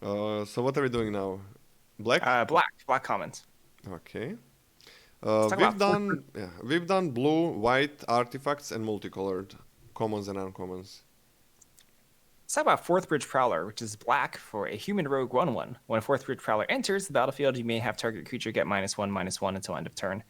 So what are we doing now? Black? Black commons. Okay. Let's talk about fourth. We've done blue, white, artifacts, and multicolored commons and uncommons. Let's talk about Fourth Bridge Prowler, which is black for a human rogue 1/1. When a Fourth Bridge Prowler enters the battlefield, you may have target creature get -1/-1 until end of turn.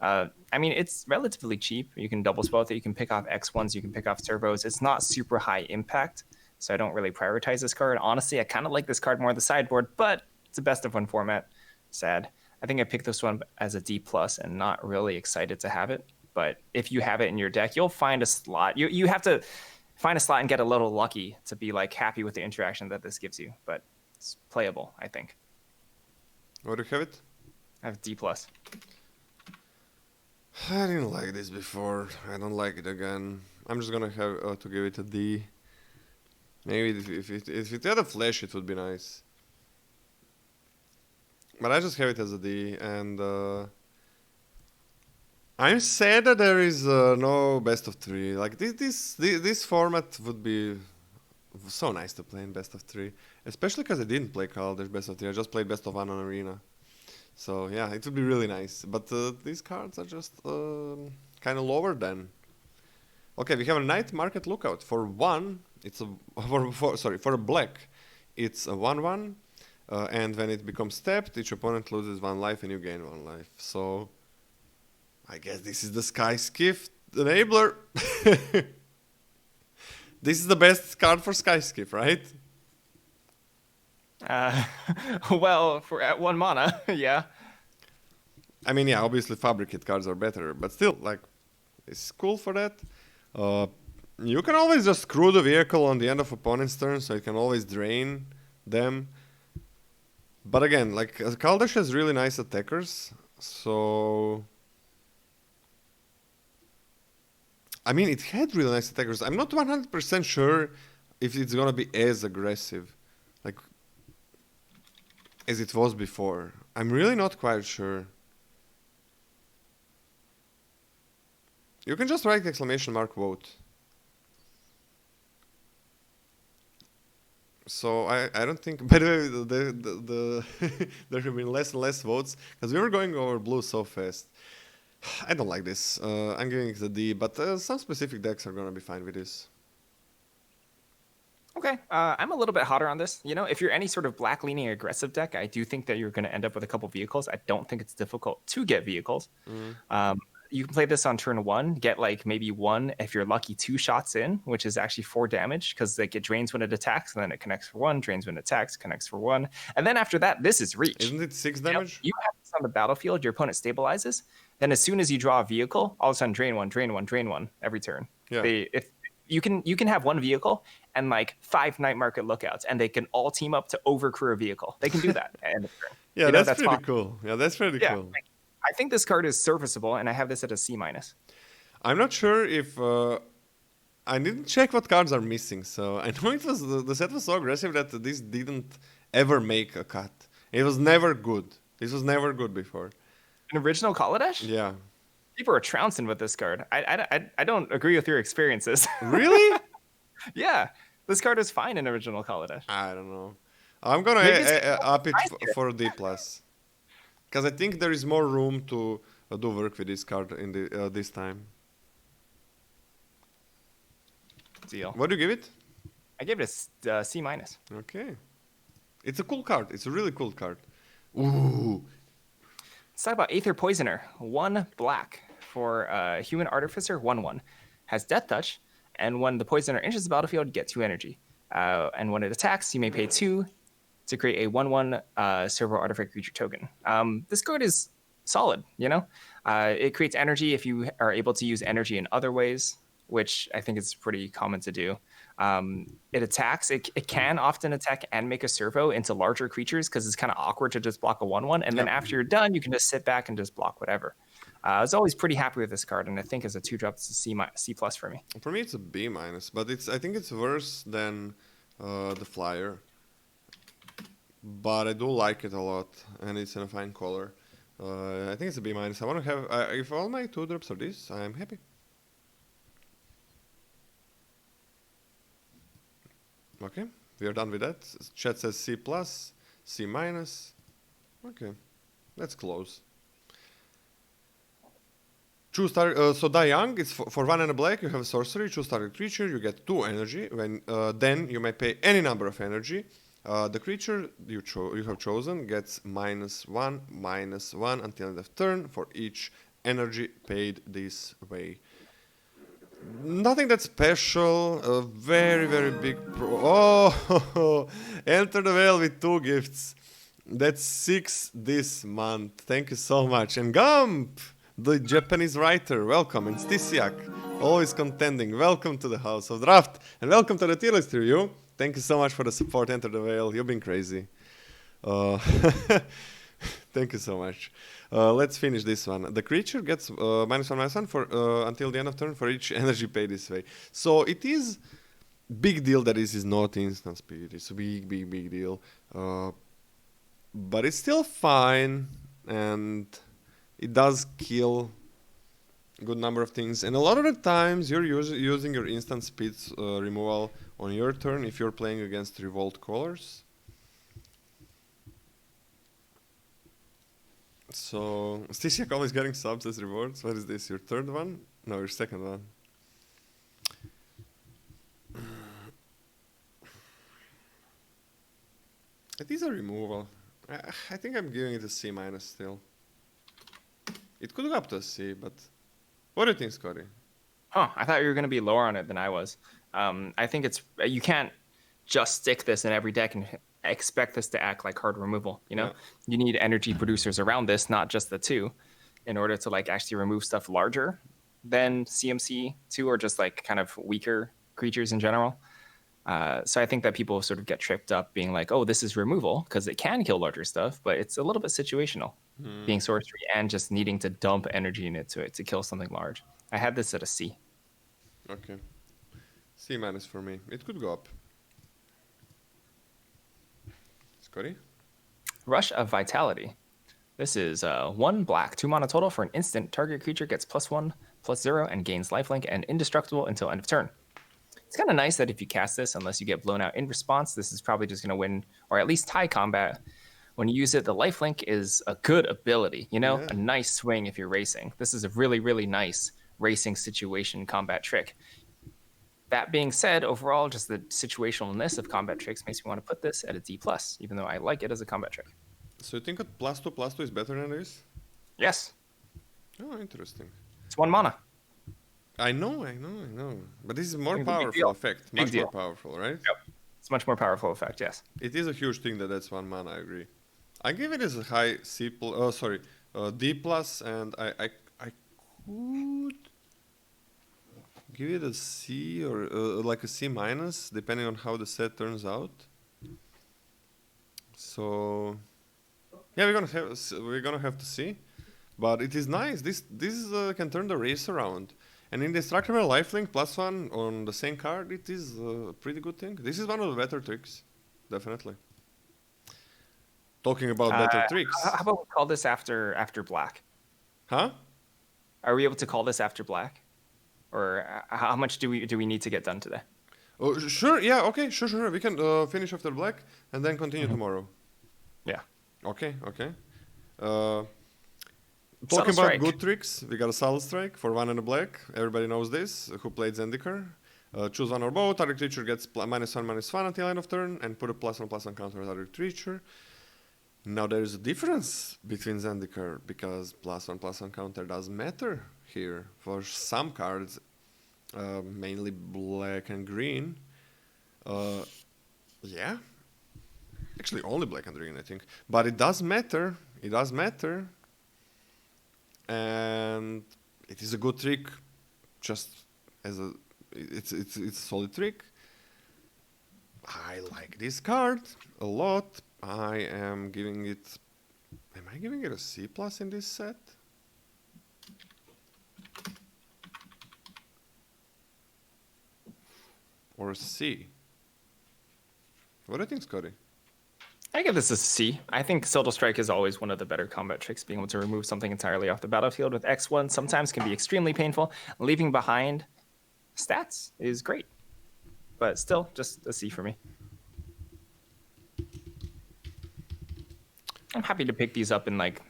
I mean, it's relatively cheap. You can double spell with it. You can pick off X1s. You can pick off servos. It's not super high impact, so I don't really prioritize this card. Honestly, I kind of like this card more on the sideboard, but it's a best of one format. Sad. I think I picked this one as a D+ and not really excited to have it. But if you have it in your deck, you'll find a slot. You have to find a slot and get a little lucky to be like happy with the interaction that this gives you. But it's playable, I think. What do you have it? I have D+. I didn't like this before. I don't like it again. I'm just gonna have to give it a D. Maybe if it had a flash, it would be nice. But I just have it as a D, and I'm sad that there is no best of 3. Like this format would be so nice to play in best of 3, especially because I didn't play Kaladesh best of 3. I just played best of 1 on Arena. So yeah, it would be really nice. But these cards are just kind of lower than. Okay, we have a Night Market Lookout for 1. It's a for a black. It's a 1/1, and when it becomes tapped, each opponent loses 1 life and you gain 1 life. So I guess this is the Sky Skiff enabler. This is the best card for Sky Skiff, right? Well, for at 1 mana, yeah. I mean, yeah, obviously Fabricate cards are better, but still, like, it's cool for that. You can always just screw the vehicle on the end of opponent's turn, so you can always drain them. But again, like, Kaladesh has really nice attackers, so... I mean, it had really nice attackers. I'm not 100% sure if it's gonna be as aggressive, like, as it was before. I'm really not quite sure. You can just write !vote. So I don't think. By the way, there have been less and less votes because we were going over blue so fast. I don't like this. I'm giving it a D, but some specific decks are gonna be fine with this. Okay, I'm a little bit hotter on this. You know, if you're any sort of black-leaning aggressive deck, I do think that you're going to end up with a couple vehicles. I don't think it's difficult to get vehicles. You can play this on turn 1, get like maybe 1, if you're lucky, 2 shots in, which is actually 4 damage because like it drains when it attacks, and then it connects for 1, drains when it attacks, connects for 1. And then after that, this is reach. Isn't it 6 damage? You have this on the battlefield, your opponent stabilizes. Then as soon as you draw a vehicle, all of a sudden drain 1, drain 1, drain 1 every turn. Yeah. If you can have 1 vehicle and like 5 Night Market Lookouts, and they can all team up to overcrew a vehicle. They can do that. Yeah, that's pretty cool. Yeah, that's pretty cool. Like, I think this card is serviceable, and I have this at a C-. I'm not sure if I didn't check what cards are missing, so I know it was the set was so aggressive that this didn't ever make a cut. It was never good. This was never good before. An original Kaladesh? Yeah. People are trouncing with this card. I don't agree with your experiences. Really? Yeah, this card is fine in original Kaladesh. I don't know. I'm gonna up it for a D+. Because I think there is more room to do work with this card in the this time. Deal. What do you give it? I gave it a C-. Okay. It's a cool card. It's a really cool card. Ooh. Let's talk about Aether Poisoner. 1 black for Human Artificer, 1/1. Has Death Touch, and when the Poisoner enters the battlefield, you get 2 energy. And when it attacks, you may pay 2 to create a 1/1 servo artifact creature token. This card is solid, you know? It creates energy if you are able to use energy in other ways, which I think is pretty common to do. It attacks. It can often attack and make a servo into larger creatures because it's kind of awkward to just block a 1/1. And then after you're done, you can just sit back and just block whatever. I was always pretty happy with this card, and I think as a 2-drop, it's a C+ for me. For me, it's a B-, but I think it's worse than the Flyer. But I do like it a lot, and it's in a fine color. I think it's a B-. I want to have... if all my 2-drops are this, I'm happy. Okay, We are done with that. Chat says C+, C-. Okay, that's close. Choose target. So Die Young, it's for 1 and a black. You have a sorcery. Choose target creature. You get 2 energy. Then you may pay any number of energy. The creature you have chosen gets -1/-1 until end of turn for each energy paid this way. Nothing that special. A very, very big Oh, Enter the Veil with 2 gifts. That's 6 this month. Thank you so much. And Gump, the Japanese writer, welcome. And Stisiak, always contending. Welcome to the House of Draft. And welcome to the tier list review. Thank you so much for the support, Enter the Veil. You've been crazy. Thank you so much. Let's finish this one. The creature gets -1/-1 for until the end of turn for each energy paid this way. So it is big deal that this is not instant speed. It's a big deal. But it's still fine, and it does kill a good number of things. And a lot of the times you're using your instant speed removal on your turn if you're playing against Revolt Colors. So, Stisiak always getting subs as rewards. What is this, your third one? No, your second one. It is a removal. I think I'm giving it a C- still. It could go up to a C, but... What do you think, Scotty? Oh, I thought you were going to be lower on it than I was. I think you can't just stick this in every deck and expect this to act like card removal, you know? Yeah. You need energy producers around this, not just the 2, in order to like actually remove stuff larger than CMC2 or just like kind of weaker creatures in general. So I think that people sort of get tripped up being like, oh, this is removal because it can kill larger stuff, but it's a little bit situational, being sorcery and just needing to dump energy into it to kill something large. I had this at a C. Okay. C- for me. It could go up. Scotty? Rush of Vitality. This is 1 black, 2 mana total. For an instant, target creature gets +1/+0 and gains lifelink and indestructible until end of turn. It's kind of nice that if you cast this, unless you get blown out in response, this is probably just going to win or at least tie combat. When you use it, the lifelink is a good ability, you know, a nice swing if you're racing. This is a really, really nice racing situation combat trick. That being said, overall, just the situationalness of combat tricks makes me want to put this at a D+, even though I like it as a combat trick. So you think a +2/+2 is better than this? Yes. Oh, interesting. It's 1 mana. I know. But this is more powerful effect. Much more powerful, right? Yep. It's much more powerful effect, yes. It is a huge thing that's 1 mana, I agree. I give it as a high D+, and I could give it a C or like a C-, depending on how the set turns out. So yeah, we're gonna have to see, but it is nice. This can turn the race around, and indestructible lifelink +1 on the same card. It is a pretty good thing. This is one of the better tricks, definitely. Talking about better tricks. How about we call this after black? Huh? Are we able to call this after black? Or how much do we need to get done today? Oh, sure. Yeah. Okay. Sure. We can finish after black and then continue tomorrow. Yeah. Okay. Talking about good tricks, we got a Subtle Strike for 1 and a black. Everybody knows this. Who played Zendikar? Choose 1 or both. Target creature gets -1/-1 until end of turn, and put a +1/+1 counter on target creature. Now there is a difference between Zendikar because +1/+1 counter does matter here for some cards, mainly black and green. Yeah, actually only black and green, I think. But it does matter. And it is a good trick. Just as it's a solid trick. I like this card a lot. Am I giving it a C+ in this set? Or a C? What do you think, Scotty? I give this a C. I think Subtle Strike is always one of the better combat tricks. Being able to remove something entirely off the battlefield with X1 sometimes can be extremely painful. Leaving behind stats is great. But still, just a C for me. I'm happy to pick these up in like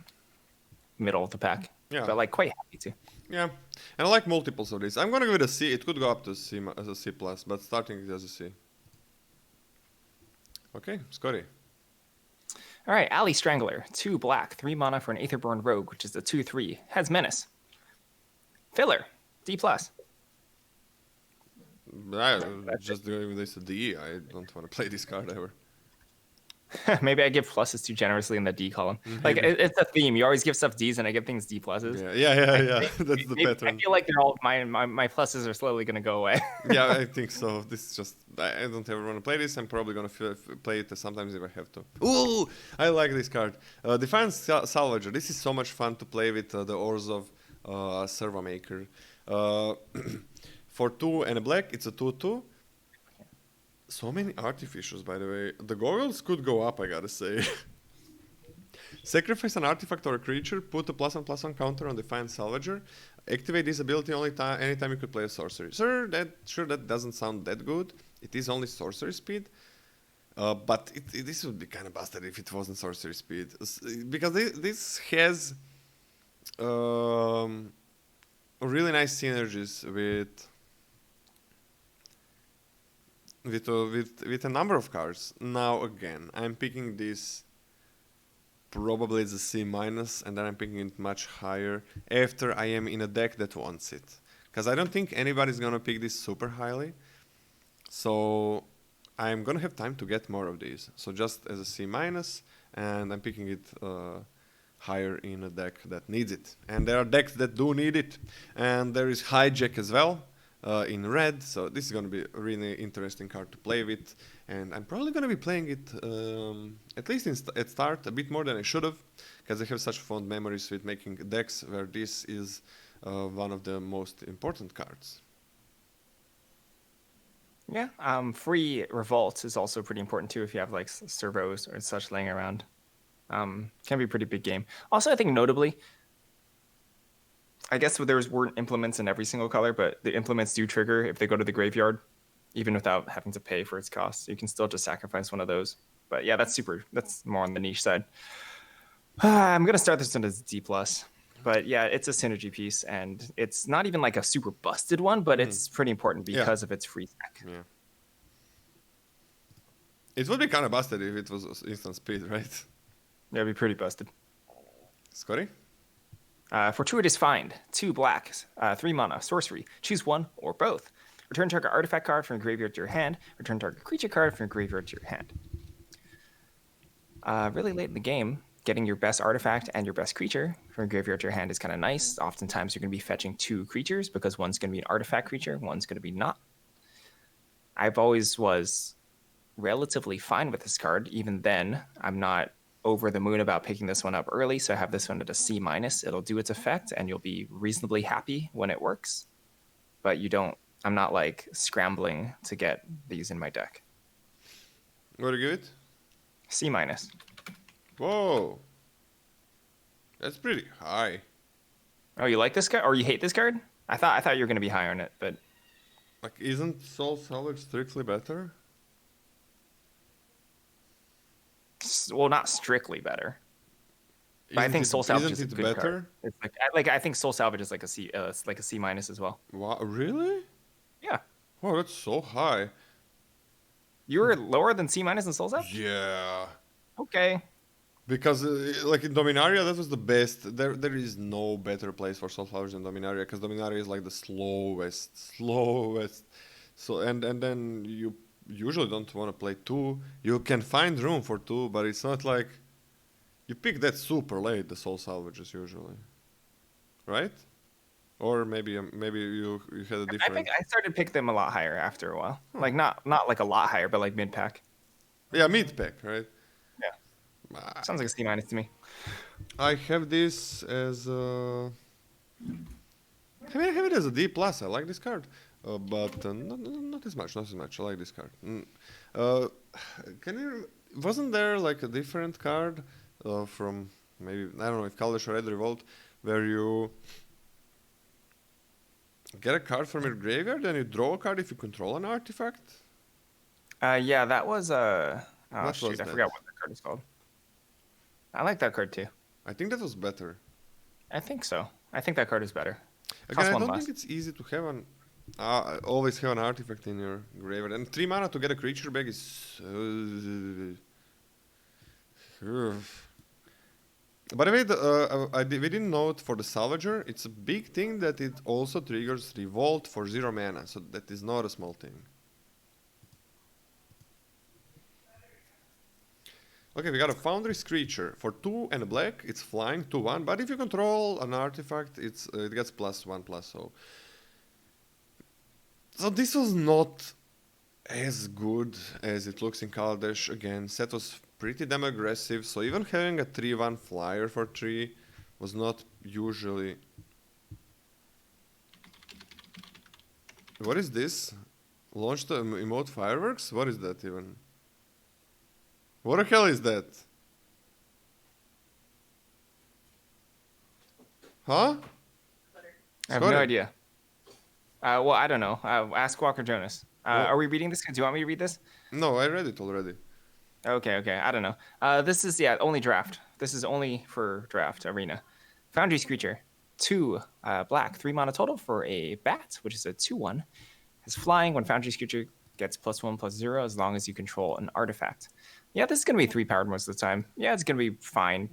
middle of the pack. Yeah. But like quite happy to. Yeah, and I like multiples of these. I'm gonna give it a C. It could go up to C as a C plus, but starting it as a C. Okay, Scotty. All right, Alley Strangler, 2 black, 3 mana for an Aetherborn Rogue, which is a 2/3. Has Menace. Filler, D plus. I just giving this a D. I don't want to play this card ever. Maybe I give pluses too generously in the D column. Like it's a theme. You always give stuff Ds, and I give things D pluses. Yeah. That's the pattern. I feel like they're all my pluses are slowly gonna go away. Yeah, I think so. This is just I don't ever want to play this. I'm probably gonna play it sometimes if I have to. Ooh, I like this card. Defiance Salvager. This is so much fun to play with the Orzhov Serva Maker. For 2 and a black, it's a 2/2. So many artificials, by the way. The goggles could go up, I gotta say. Sacrifice an artifact or a creature, put a +1/+1 counter on Defiance Salvager. Activate this ability only anytime you could play a sorcery. Sure, that doesn't sound that good. It is only sorcery speed. But this would be kind of busted if it wasn't sorcery speed. Because this has really nice synergies with a number of cards. Now again, I'm picking this probably as a C minus, and then I'm picking it much higher after I am in a deck that wants it. Because I don't think anybody's gonna pick this super highly. So I'm gonna have time to get more of these. So just as a C minus, and I'm picking it higher in a deck that needs it. And there are decks that do need it. And there is Hijack as well. In red, so this is going to be a really interesting card to play with, and I'm probably going to be playing it at least at start a bit more than I should have, because I have such fond memories with making decks where this is one of the most important cards. Yeah, free Revolt is also pretty important too if you have like servos or such laying around. Can be a pretty big game. Also, I think notably, I guess there weren't implements in every single color, but the implements do trigger if they go to the graveyard, even without having to pay for its cost. So you can still just sacrifice one of those. But yeah, that's more on the niche side. I'm going to start this one as D+. But yeah, it's a synergy piece, and it's not even like a super busted one, but it's pretty important because of its free stack. Yeah. It would be kind of busted if it was instant speed, right? Yeah, it'd be pretty busted. Scotty? Fortuitous Find, 2 blacks, 3 mana, sorcery. Choose one or both. Return target artifact card from your graveyard to your hand. Return target creature card from your graveyard to your hand. Really late in the game, getting your best artifact and your best creature from your graveyard to your hand is kind of nice. Oftentimes, you're going to be fetching 2 creatures because one's going to be an artifact creature, one's going to be not. I've always was relatively fine with this card. Even then, I'm not over the moon about picking this one up early, so I have this one at a C minus. It'll do its effect, and you'll be reasonably happy when it works. But I'm not like scrambling to get these in my deck. What do you give it? C minus. Whoa. That's pretty high. Oh, you like this card? Or you hate this card? I thought you were going to be higher on it, but... Like, isn't Soul Salvage strictly better? Well, not strictly better. But I think Soul Salvage is a good card. It's I think Soul Salvage is like a C minus as well. Wow, really? Yeah. Oh, that's so high. You were lower than C minus in Soul Salvage? Yeah. Okay. Because like in Dominaria, that was the best. There is no better place for Soul Salvage than Dominaria, because Dominaria is like the slowest. So and then you usually don't want to play 2. You can find room for 2, but it's not like you pick that super late, the Soul Salvages usually, right? Or maybe you had a different. I started to pick them a lot higher after a while. Like not like a lot higher, but like mid pack. Yeah, mid pack, right? Yeah. Sounds like a C minus to me. I have this as I have it as a D plus. I like this card. But not as much. I like this card. Wasn't there like a different card from maybe, I don't know if Kaladesh or Red Revolt, where you get a card from your graveyard and you draw a card if you control an artifact? Yeah, that was What shoot, was I that? forgot what the card is called. I like that card too. I think that was better. I think so. I think that card is better. Again, Cost I one don't less. think it's easy to have an always have an artifact in your graveyard, and 3 mana to get a creature back is. By the way, we didn't note for the Salvager, it's a big thing that it also triggers Revolt for 0 mana, so that is not a small thing. Okay, we got a Foundry's creature. For 2 and a black, it's flying, 2-1, but if you control an artifact, it gets +1/+, so this was not as good as it looks in Kaladesh. Again, set was pretty damn aggressive, so even having a 3/1 flyer for 3 was not usually... What is this? Launched the emote fireworks? What is that even? What the hell is that? Huh? I have no idea. Well, I don't know. Ask Walker Jonas. Are we reading this? Do you want me to read this? No, I read it already. Okay. I don't know. This is only draft. This is only for draft arena. Foundry's creature, 2 black, 3 mana total for a bat, which is a 2/1. It's flying when Foundry's creature gets +1/+0 as long as you control an artifact. Yeah, this is gonna be 3 powered most of the time. Yeah, it's gonna be fine.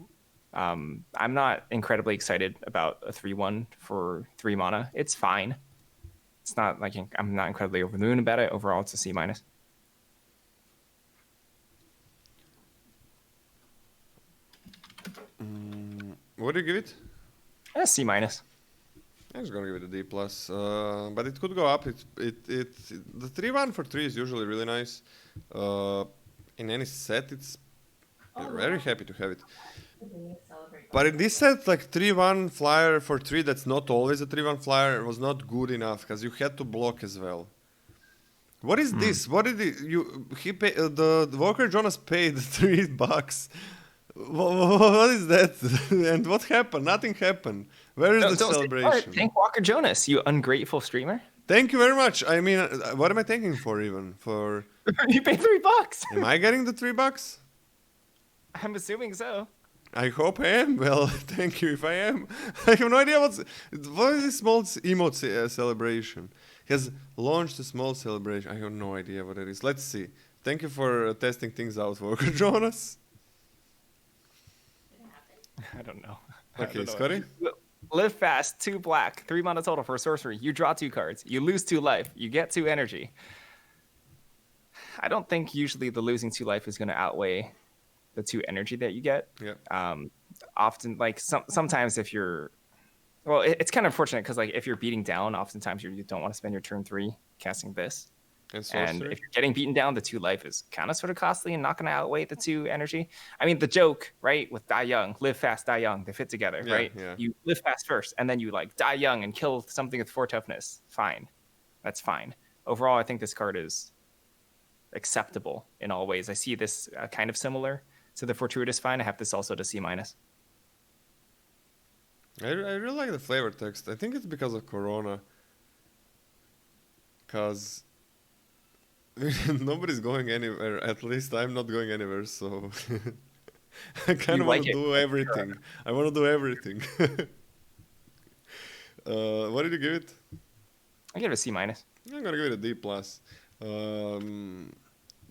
I'm not incredibly excited about a 3/1 for 3 mana. It's fine. It's not like I'm not incredibly over the moon about it. Overall, it's a C-. What do you give it? C-. I'm just gonna give it a D+, but it could go up. The 3/1 for 3 is usually really nice. In any set, it's very happy to have it. But in this set, like 3/1 flyer for 3, that's not always a 3/1 flyer, was not good enough because you had to block as well. What is this? What did the Walker Jonas paid $3. What is that? And what happened? Nothing happened. Where is the celebration? Thank Walker Jonas, you ungrateful streamer. Thank you very much. I mean, what am I thanking for even? For You paid $3. Am I getting the $3? I'm assuming so. I hope I am. Well, thank you if I am. I have no idea what is this small emote celebration. He has launched a small celebration. I have no idea what it is. Let's see. Thank you for testing things out, Walker Jonas. I don't know. Okay, Scotty? Live fast, 2 black, 3 mana total for sorcery. You draw 2 cards. You lose 2 life. You get 2 energy. I don't think usually the losing 2 life is going to outweigh the 2 energy that you get. Yeah. Often, like sometimes if you're, well, it's kind of unfortunate because like if you're beating down, oftentimes you don't want to spend your turn 3 casting this. And if you're getting beaten down, the 2 life is kind of sort of costly and not going to outweigh the 2 energy. I mean, the joke, right, with die young, live fast, die young, they fit together, right? Yeah. You live fast first, and then you like die young and kill something with 4 toughness. Fine, that's fine. Overall, I think this card is acceptable in all ways. I see this kind of similar to the Fortuitous Find. I have this also to C-. I really like the flavor text. I think it's because of Corona. Because nobody's going anywhere. At least I'm not going anywhere, so I kind of want to do everything. I want to do everything. What did you give it? I give it a C-. I'm gonna give it a D+.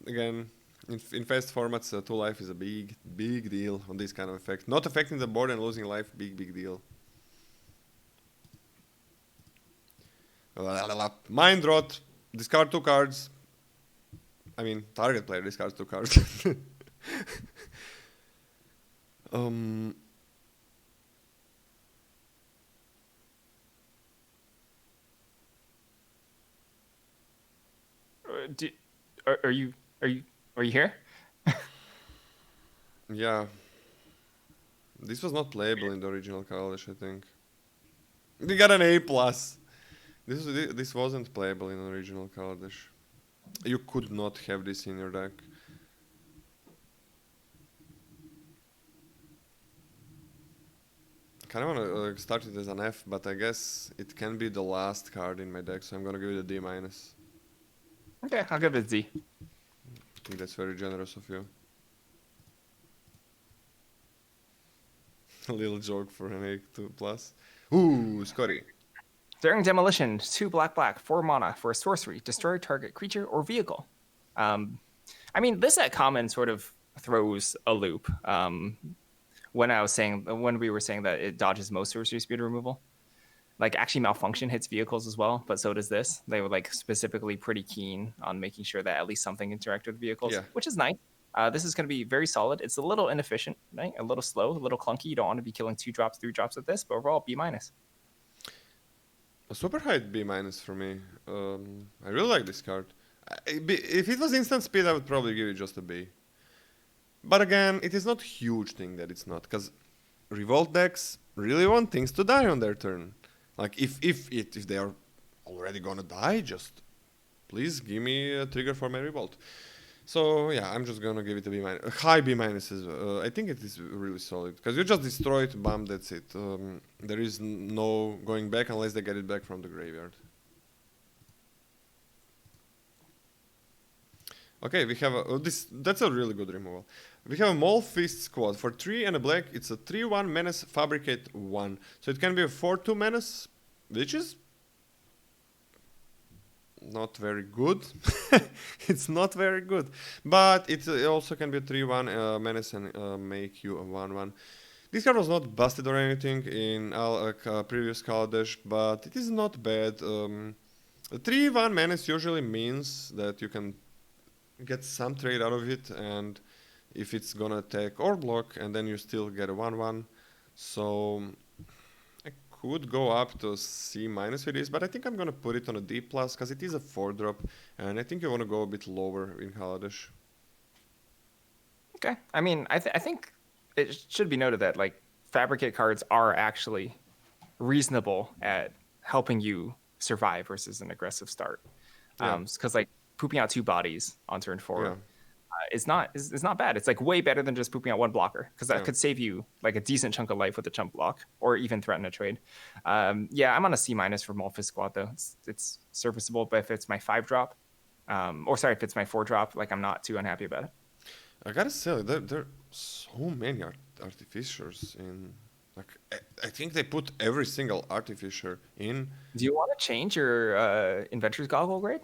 Again, in fast formats, 2 life is a big deal on this kind of effect. Not affecting the board and losing life, big deal. Mind Rot, discard 2 cards. I mean, target player discards 2 cards. Are you here? Yeah. This was not playable in the original Kaladesh, I think. We got an A+. This wasn't playable in the original Kaladesh. You could not have this in your deck. I kind of want to start it as an F, but I guess it can be the last card in my deck, so I'm gonna give it a D-. Okay, I'll give it a D. I think that's very generous of you. A little joke for an 8+. Ooh, Scotty. During demolition, 2 black, 4 mana for a sorcery. Destroy target creature or vehicle. I mean, this at common sort of throws a loop. When we were saying that it dodges most sorcery speed removal, like actually malfunction hits vehicles as well, but so does this. They were like specifically pretty keen on making sure that at least something interacted with vehicles, which is nice. This is going to be very solid. It's a little inefficient, right? A little slow, a little clunky. You don't want to be killing 2 drops, 3 drops with this, but overall B-. A super high B- for me. I really like this card. If it was instant speed, I would probably give it just a B. But again, it is not huge thing that it's not, because Revolt decks really want things to die on their turn. Like if they are already gonna die, just please give me a trigger for my Revolt. So yeah, I'm just gonna give it a B-. A high B- is. I think it is really solid because you just destroy it, bam, that's it. There is no going back unless they get it back from the graveyard. Okay, we have that's a really good removal. We have a Mole Fist Squad. For 3 and a black, it's a 3/1 Menace Fabricate 1. So it can be a 4/2 Menace, which is not very good. It's not very good. But it also can be a 3/1 Menace and make you a 1/1. This card was not busted or anything in previous Kaladesh, but it is not bad. A 3/1 Menace usually means that you can get some trade out of it, and if it's gonna attack or block, and then you still get a 1/1. So I could go up to C- with this, but I think I'm gonna put it on a D+ because it is a 4-drop, and I think you want to go a bit lower in Kaladesh. Okay, I mean, I think it should be noted that like Fabricate cards are actually reasonable at helping you survive versus an aggressive start. Because like pooping out 2 bodies on turn 4 is not bad. It's like way better than just pooping out 1 blocker, because that could save you like a decent chunk of life with a chump block or even threaten a trade. I'm on a C- for Mole Fist Squad though. It's serviceable, but if it's my 5-drop, if it's my 4-drop, like I'm not too unhappy about it. I gotta say, there are so many artificers in. Like, I think they put every single artificer in. Do you want to change your Inventor's Goggle grade?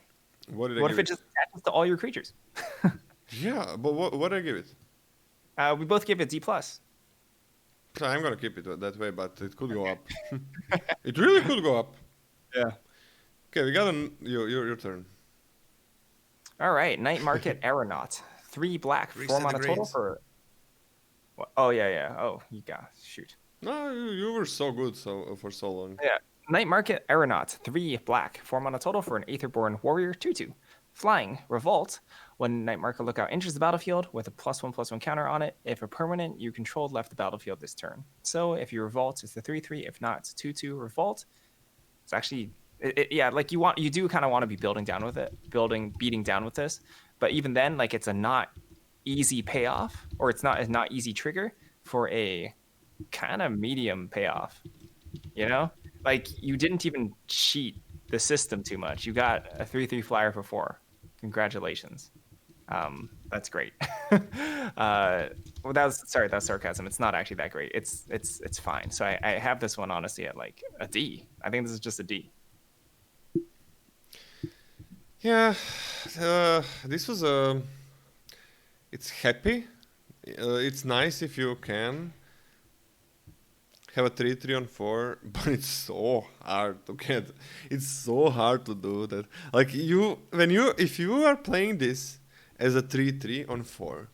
What if it just attaches to all your creatures? Yeah, but what did I give it? We both give it D+. I'm gonna keep it that way, but it could go up. It really could go up. Yeah. Okay, we got your turn. All right, Night Market Aeronaut. 3 black, 4 mana total for. Oh yeah. Oh, you got shoot. No, you were so good for so long. Yeah. Night Market Aeronaut, 3 black, 4 mana total for an Aetherborn Warrior 2/2. Flying, Revolt. When Night Market Lookout enters the battlefield with a +1/+1 counter on it, if a permanent you controlled left the battlefield this turn. So if you Revolt, it's the 3/3. If not, it's 2/2 Revolt. It's actually, like you do kind of want to be beating down with this. But even then, like it's a not easy payoff, or it's not easy trigger for a kind of medium payoff. You know? Like, you didn't even cheat the system too much. You got a 3/3 flyer for 4. Congratulations. That's great. That's sarcasm. It's not actually that great. It's fine. So I have this one honestly at like a D. I think this is just a D. Yeah, this was it's happy. It's nice if you can have a 3/3 on 4, but it's so hard to get. It's so hard to do that. Like if you are playing this as a 3/3 on 4,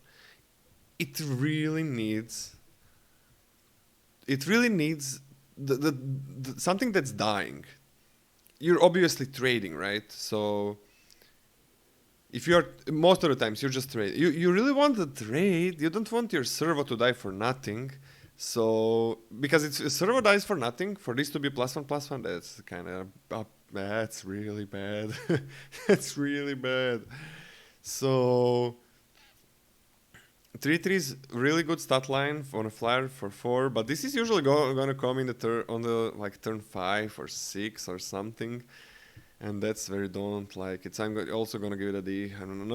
it really needs the something that's dying. You're obviously trading, right? So if you're most of the times you're just trading. You really want to trade. You don't want your servo to die for nothing. So, because it's servo dies for nothing, for this to be +1/+1, that's kind of that's really bad. That's really bad. So 3/3 is really good stat line on a flyer for 4, but this is usually gonna come in turn 5 or 6 or something, and that's very don't like it. So I'm also gonna give it a D. I'm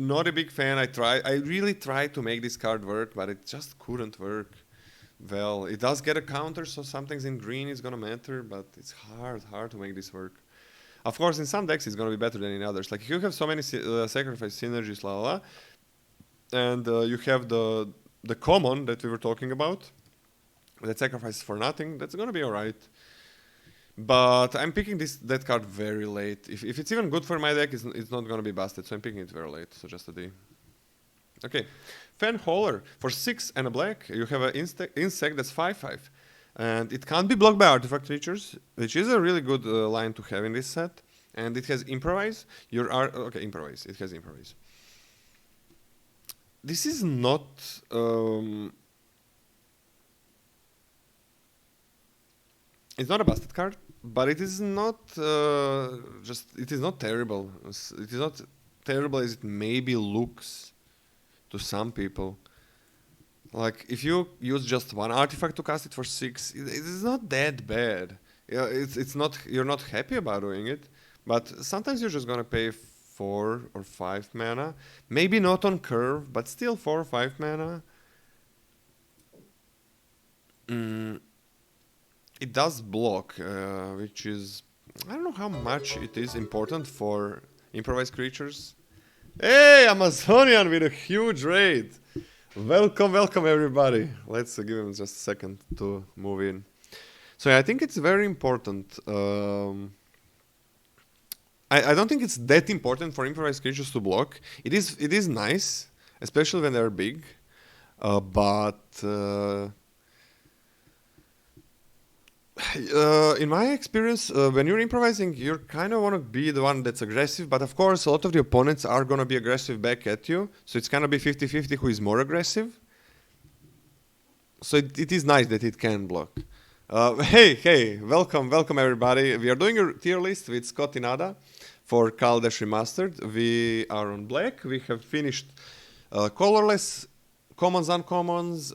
not a big fan. I really tried to make this card work, but it just couldn't work. well, it does get a counter, so something's in green is gonna matter, but it's hard to make this work. Of course, in some decks it's gonna be better than in others. Like you have so many sacrifice synergies, la la la, and you have the common that we were talking about, that sacrifices for nothing. That's gonna be alright. But I'm picking that card very late. If it's even good for my deck, it's not gonna be busted. So I'm picking it very late. So just a D. Okay, Fan Hauler for 6 and a black. You have an insect that's 5/5, and it can't be blocked by artifact creatures, which is a really good line to have in this set. And it has improvise. Okay, improvise. It has improvise. This is not. It's not a busted card, but it is not it is not terrible. It is not terrible as it maybe looks to some people. Like if you use just one artifact to cast it for 6, it is not that bad. Yeah, it's not, you're not happy about doing it, but sometimes you're just gonna pay 4 or 5 mana. Maybe not on curve, but still 4 or 5 mana. It does block, which is, I don't know how much it is important for improvised creatures. Hey, Amazonian with a huge raid! Welcome everybody. Let's give him just a second to move in. So yeah, I think it's very important. I don't think it's that important for improvised creatures to block. It is nice, especially when they're big, but in my experience, when you're improvising, you kind of want to be the one that's aggressive, but of course, a lot of the opponents are going to be aggressive back at you, so it's going to be 50-50 who is more aggressive. So it is nice that it can block. Hey, welcome everybody. We are doing a tier list with Scottynada for Kaladesh Remastered. We are on black. We have finished colorless, commons, uncommons,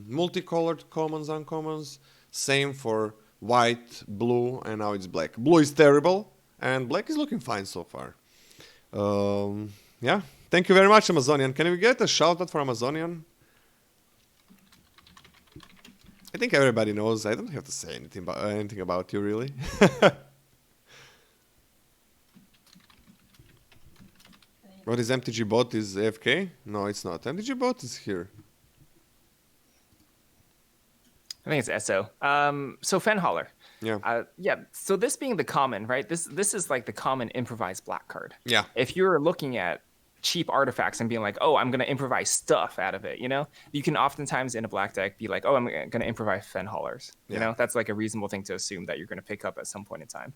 multicolored commons, uncommons. Same for white, blue, and now it's black. Blue is terrible, and black is looking fine so far. Yeah, thank you very much, Amazonian. Can we get a shout out for Amazonian? I think everybody knows. I don't have to say anything about you, really. What is MTG bot? Is AFK? No, it's not. MTG bot is here. I think it's SO. So Fenholler. Yeah. Yeah. So this being the common, right? This is like the common improvised black card. Yeah. If you're looking at cheap artifacts and being like, oh, I'm gonna improvise stuff out of it, you can oftentimes in a black deck be like, oh, I'm gonna improvise Fenhollers. That's like a reasonable thing to assume that you're gonna pick up at some point in time.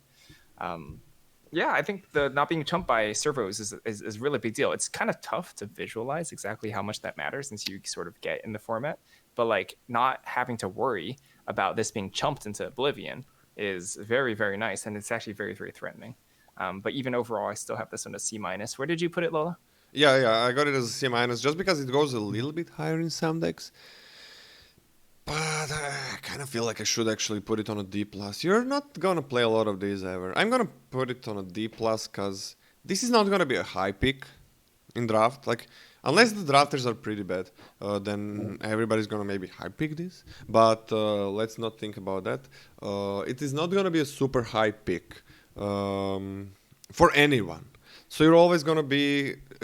Yeah, I think the not being chumped by servos is really a big deal. It's kind of tough to visualize exactly how much that matters since you sort of get in the format. But like not having to worry about this being chumped into oblivion is very, very nice, and it's actually very, very threatening. But even overall, I still have this one a C-. Where did you put it, Lola? Yeah, I got it as a C- just because it goes a little bit higher in some decks. But I kind of feel like I should actually put it on a D+. You're not gonna play a lot of these ever. I'm gonna put it on a D+, because this is not gonna be a high pick in draft. Like, unless the drafters are pretty bad, then everybody's gonna maybe high pick this. But let's not think about that. It is not gonna be a super high pick for anyone. So you're always gonna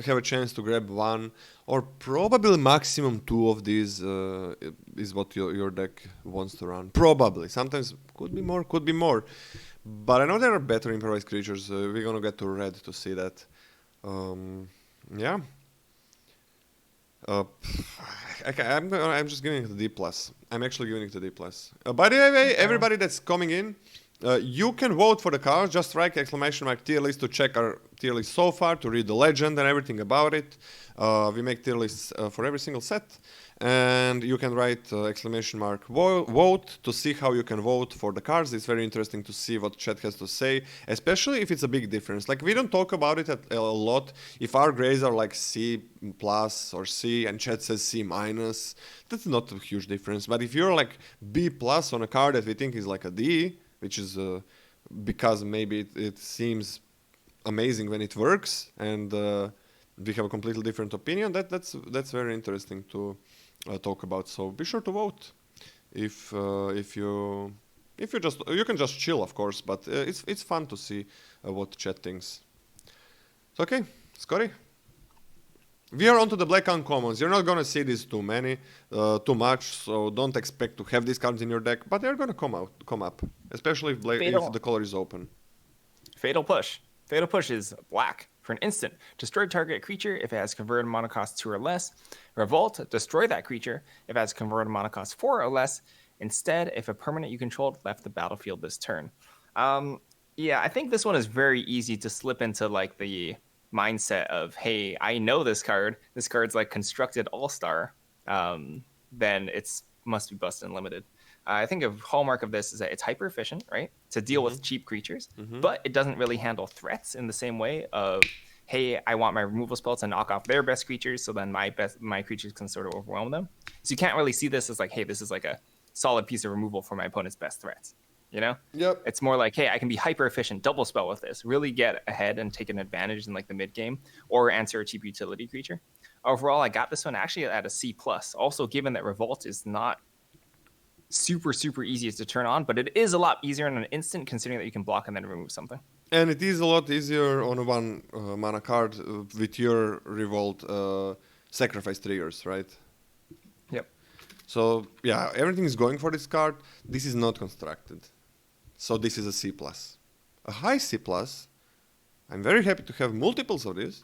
have a chance to grab one or probably maximum 2 of these is what your deck wants to run. Probably. Sometimes could be more. But I know there are better improvised creatures. We're gonna get to red to see that. Yeah. I'm just giving it a D+. I'm actually giving it a D+. By the way, everybody that's coming in, you can vote for the cards. Just write ! tier list to check our tier list so far, to read the legend and everything about it. We make tier lists for every single set. And you can write ! vote to see how you can vote for the cards. It's very interesting to see what chat has to say, especially if it's a big difference. Like, we don't talk about it a lot. If our grades are like C+ or C and chat says C-, that's not a huge difference. But if you're like B+ on a card that we think is like a D, which is because maybe it seems amazing when it works, and we have a completely different opinion, that's very interesting to talk about. So be sure to vote. if you can just chill, of course, but it's fun to see what chat thinks. So, okay, Scotty. We are onto the black uncommons. You're not gonna see these too much, so don't expect to have these cards in your deck. But they're gonna come up, especially if the color is open. Fatal Push. Fatal Push is black for an instant. Destroy target creature if it has converted mana cost 2 or less. Revolt. Destroy that creature if it has converted mana cost 4 or less. Instead, if a permanent you controlled left the battlefield this turn. Yeah, I think this one is very easy to slip into like the mindset of, hey, I know this card. This card's like constructed all-star. Then it's must be busted and limited. I think a hallmark of this is that it's hyper efficient, right? To deal with cheap creatures, but it doesn't really handle threats in the same way of, hey, I want my removal spell to knock off their best creatures, so then my creatures can sort of overwhelm them. So you can't really see this as like, hey, this is like a solid piece of removal for my opponent's best threats. You know? Yep. It's more like, hey, I can be hyper efficient, double spell with this, really get ahead and take an advantage in like the mid game, or answer a cheap utility creature. Overall, I got this one actually at a C+. Also, given that Revolt is not super easy to turn on, but it is a lot easier in an instant, considering that you can block and then remove something. And it is a lot easier on one mana card with your Revolt sacrifice triggers, right? Yep. So yeah, everything is going for this card. This is not constructed. So this is a C+. A high C+. I'm very happy to have multiples of this.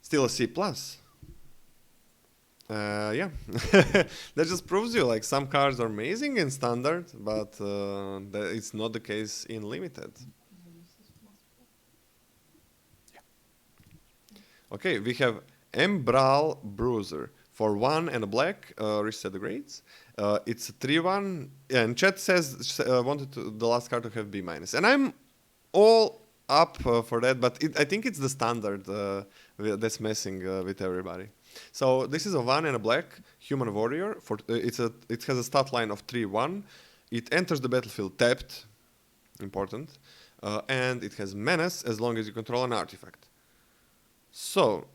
Still a C+. Yeah. That just proves you like some cards are amazing in standard, but it's not the case in limited. Okay, we have M0bieus. For 1 and a black, reset the grades. It's a 3-1, and chat says wanted the last card to have B-. And I'm all up for that, but I think it's the standard that's messing with everybody. So this is a 1 and a black human warrior. It has a stat line of 3-1. It enters the battlefield tapped, important, and it has menace as long as you control an artifact. So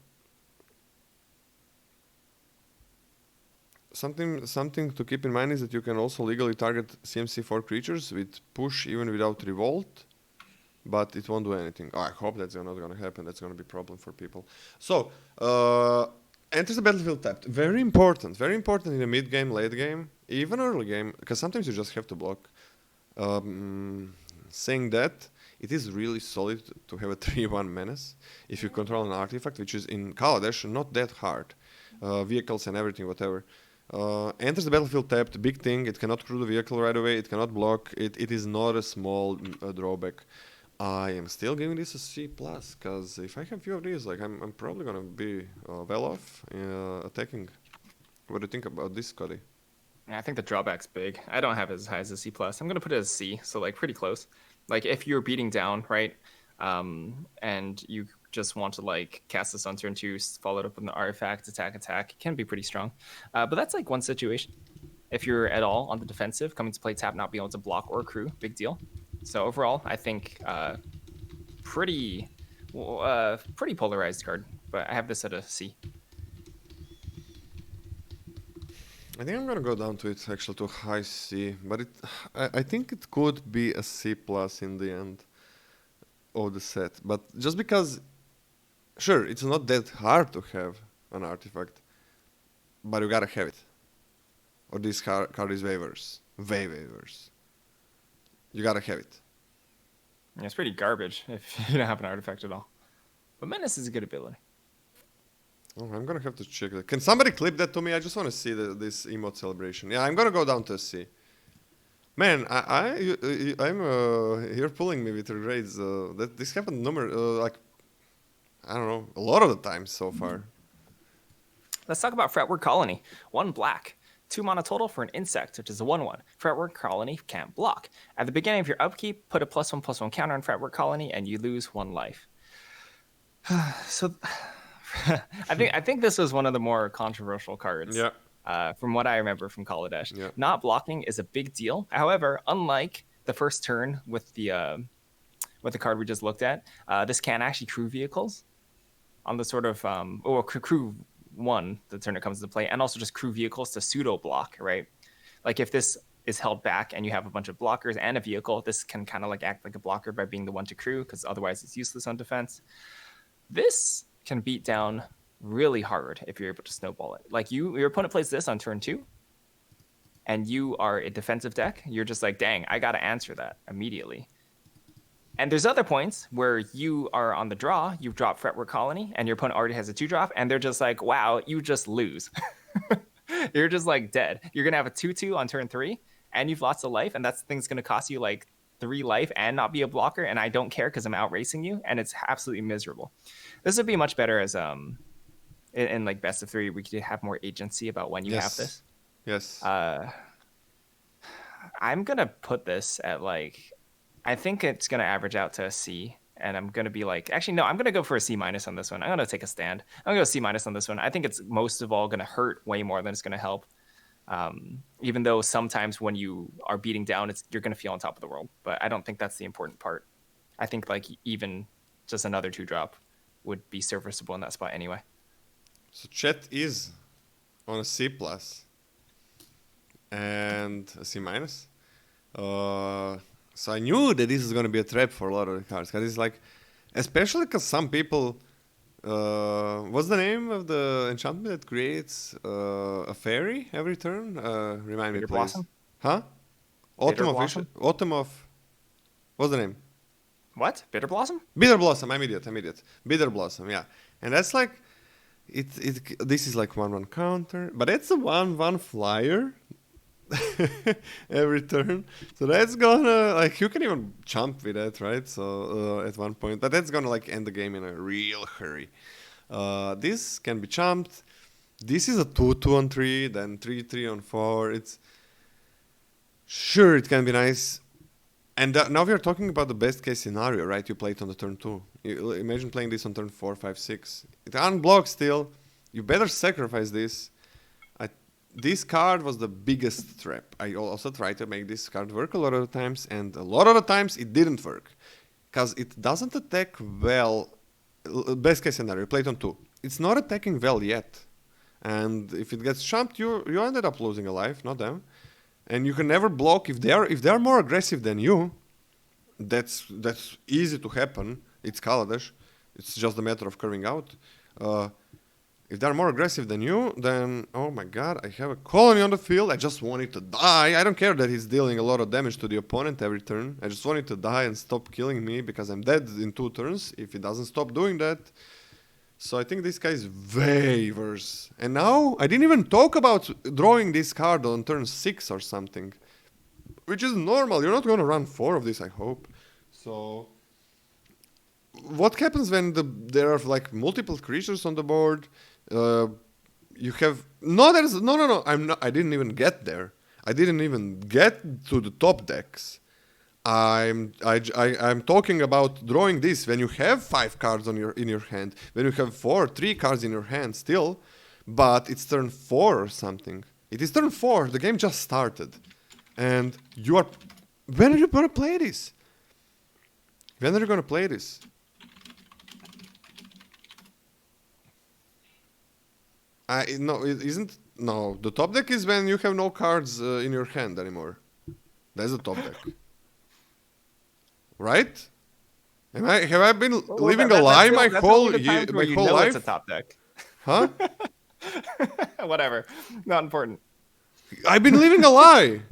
something to keep in mind is that you can also legally target CMC4 creatures with push even without revolt, but it won't do anything. Oh, I hope that's not going to happen. That's going to be a problem for people. So, enters the battlefield tapped. Very important in the mid game, late game, even early game, because sometimes you just have to block. Saying that, it is really solid to have a 3-1 menace if you control an artifact, which is in Kaladesh not that hard. Vehicles and everything, whatever. Enters the battlefield tapped, big thing. It cannot crew the vehicle right away. It cannot block. It is not a small drawback. I am still giving this a C+, because if I have few of these, like I'm probably gonna be well off attacking. What do you think about this, Scotty? Yeah, I think the drawback's big. I don't have it as high as a C+. I'm gonna put it as C, so like pretty close. Like if you're beating down, right, and you just want to like cast this on turn 2, followed up with an artifact, attack, it can be pretty strong. But that's like one situation. If you're at all on the defensive, coming to play tap, not being able to block or crew, big deal. So overall, I think pretty polarized card, but I have this at a C. I think I'm gonna go down to it actually to high C, but I think it could be a C+ in the end of the set. But just because, sure, it's not that hard to have an artifact, but you gotta have it. Or this card is waivers. Way waivers. You gotta have it. Yeah, it's pretty garbage if you don't have an artifact at all. But Menace is a good ability. Oh, I'm gonna have to check that. Can somebody clip that to me? I just want to see this emote celebration. Yeah, I'm gonna go down to a C. Man, you're pulling me with your grades. That this happened like I don't know, a lot of the times so far. Let's talk about Fretwork Colony. 1 black. 2 mana total for an insect, which is a 1/1. Fretwork Colony can't block. At the beginning of your upkeep, put a +1/+1 counter on Fretwork Colony, and you lose 1 life. So, I think this was one of the more controversial cards. Yeah. From what I remember from Kaladesh. Yeah. Not blocking is a big deal. However, unlike the first turn with the card we just looked at, this can actually crew vehicles on the sort of crew 1 the turn it comes into play, and also just crew vehicles to pseudo block, right? Like if this is held back and you have a bunch of blockers and a vehicle, this can kind of like act like a blocker by being the one to crew, because otherwise it's useless on defense. This can beat down really hard if you're able to snowball it. Like your opponent plays this on turn 2, and you are a defensive deck. You're just like, dang, I got to answer that immediately. And there's other points where you are on the draw, you drop Fretwork Colony, and your opponent already has a 2-drop, and they're just like, wow, you just lose. You're just like dead. You're going to have a 2-2 on turn 3, and you've lost a life, and that thing's going to cost you like 3 life and not be a blocker, and I don't care because I'm out racing you, and it's absolutely miserable. This would be much better as in like best of 3, we could have more agency about when you have this. Yes. I'm going to put this at like, I think it's going to average out to a C, and I'm going to be like, actually, no, I'm going to go for a C- on this one. I'm going to take a stand. I'm going to go C- on this one. I think it's most of all going to hurt way more than it's going to help. Even though sometimes when you are beating down, you're going to feel on top of the world, but I don't think that's the important part. I think like even just another 2-drop would be serviceable in that spot anyway. So Chet is on a C+ and a C-. So I knew that this is going to be a trap for a lot of the cards, because it's like, especially because some people, what's the name of the enchantment that creates a fairy every turn? Remind me, Bitter please. Blossom? Huh? Bitter Autumn Blossom? What's the name? What? Bitter Blossom? Bitter Blossom. I'm idiot. Bitter Blossom. Yeah, and that's like, this is like 1/1 counter, but it's a 1/1 flyer. Every turn, so that's gonna, like, you can even jump with that, right? So at one point, but that's gonna like end the game in a real hurry. This can be jumped. This is a 2/2 on 3, then 3/3 on 4. It's sure it can be nice. And now we are talking about the best case scenario, right? You play it on the turn 2. Imagine playing this on turn 4, 5, 6. It unblocks still. You better sacrifice this. This card was the biggest trap. I also tried to make this card work a lot of the times, and a lot of the times it didn't work, because it doesn't attack well. Best case scenario, play it on 2. It's not attacking well yet, and if it gets jumped, you ended up losing a life, not them. And you can never block if they are more aggressive than you. That's easy to happen. It's Kaladesh. It's just a matter of curving out. If they're more aggressive than you, then, oh my god, I have a colony on the field. I just want it to die. I don't care that he's dealing a lot of damage to the opponent every turn. I just want it to die and stop killing me, because I'm dead in 2 turns if he doesn't stop doing that. So I think this guy is way worse. And now, I didn't even talk about drawing this card on turn 6 or something, which is normal. You're not going to run 4 of this, I hope. So what happens when there are like multiple creatures on the board? You have no. I didn't even get there. I didn't even get to the top decks. I'm talking about drawing this when you have 5 cards in your hand. When you have 3 cards in your hand still, but it's turn 4 or something. It is turn 4. The game just started, and you are. When are you gonna play this? When are you gonna play this? No, the top deck is when you have no cards in your hand anymore. That's the top deck. Right? Have I been living a lie my whole life? It's a top deck. Huh? Whatever. Not important. I've been living a lie.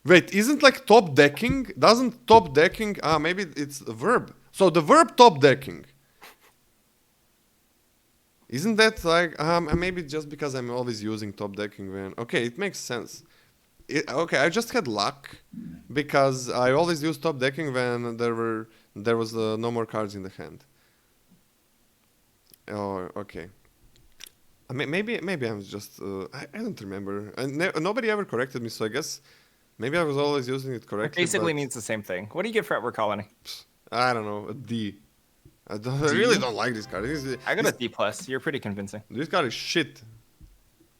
Wait, isn't like top decking? Doesn't top decking... maybe it's a verb. So the verb top decking. Isn't that like... maybe just because I'm always using top decking when... Okay, it makes sense. Okay, I just had luck, because I always use top decking when there was no more cards in the hand. Oh, okay. Maybe I'm just... I don't remember. Nobody ever corrected me, so I guess maybe I was always using it correctly. It basically means the same thing. What do you get for Fretwork Colony? I don't know, a D. I really don't like this card. I got a D+. You're pretty convincing. This card is shit.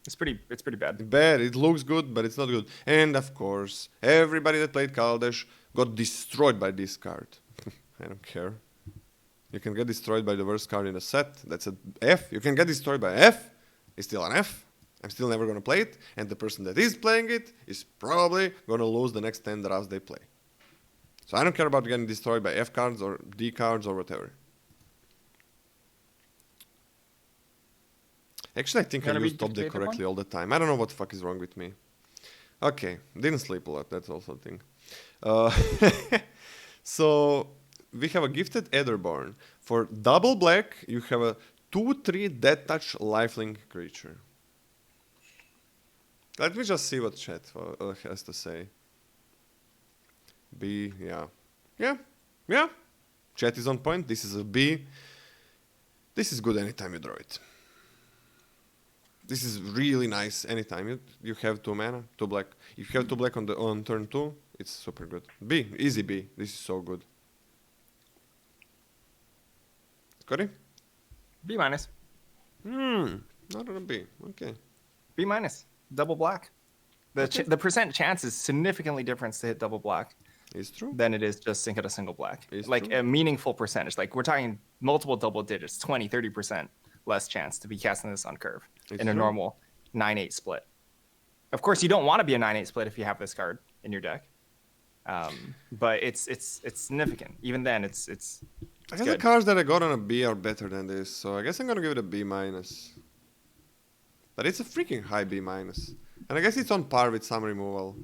It's pretty bad. Bad. It looks good, but it's not good. And of course, everybody that played Kaladesh got destroyed by this card. I don't care. You can get destroyed by the worst card in the set. That's an F. You can get destroyed by F. It's still an F. I'm still never gonna play it, and the person that is playing it is probably gonna lose the next 10 drafts they play. So I don't care about getting destroyed by F cards or D cards or whatever. Actually, I think I use top deck correctly all the time. I don't know what the fuck is wrong with me. Okay, didn't sleep a lot, that's also a thing. So, we have a Gifted Etherborn. For double black, you have a 2/3 Death Touch lifelink creature. Let me just see what chat has to say. B, yeah. Yeah. Chat is on point. This is a B. This is good anytime you draw it. This is really nice anytime you have 2 mana, 2 black. If you have 2 black on turn 2, it's super good. B, easy B. This is so good. Scotty? B minus. Not on a B. Okay. B minus. Double black. The percent chance is significantly different to hit double black. It's true. Than it is just to hit a single black. It's like true. a meaningful percentage. Like we're talking multiple double digits, 20, 30% less chance to be casting this on curve in a normal 9-8 split. Of course, you don't want to be a 9-8 split if you have this card in your deck. But it's significant. Even then, it's I guess the cards that I got on a B are better than this, so I guess I'm gonna give it a B minus. But it's a freaking high B minus, and I guess it's on par with some removal.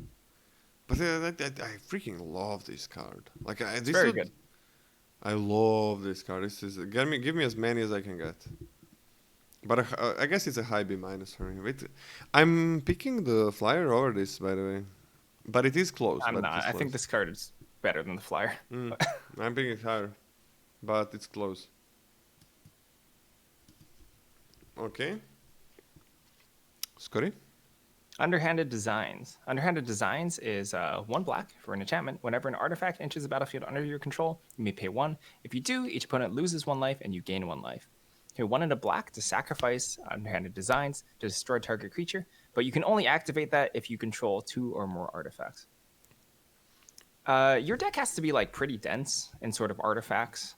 But I freaking love this card. Like this very good. I love this card. This is give me as many as I can get. But I guess it's a high B minus for me. Wait, I'm picking the flyer over this, by the way. But it is close. I'm not. I think this card is better than the flyer. I'm picking it higher. But it's close. Okay. Scotty? Underhanded Designs. Underhanded Designs is 1 black for an enchantment. Whenever an artifact enters the battlefield under your control, you may pay 1. If you do, each opponent loses 1 life and you gain 1 life. Pay 1 and a black to sacrifice Underhanded Designs to destroy target creature, but you can only activate that if you control 2 or more artifacts. Your deck has to be like pretty dense in sort of artifacts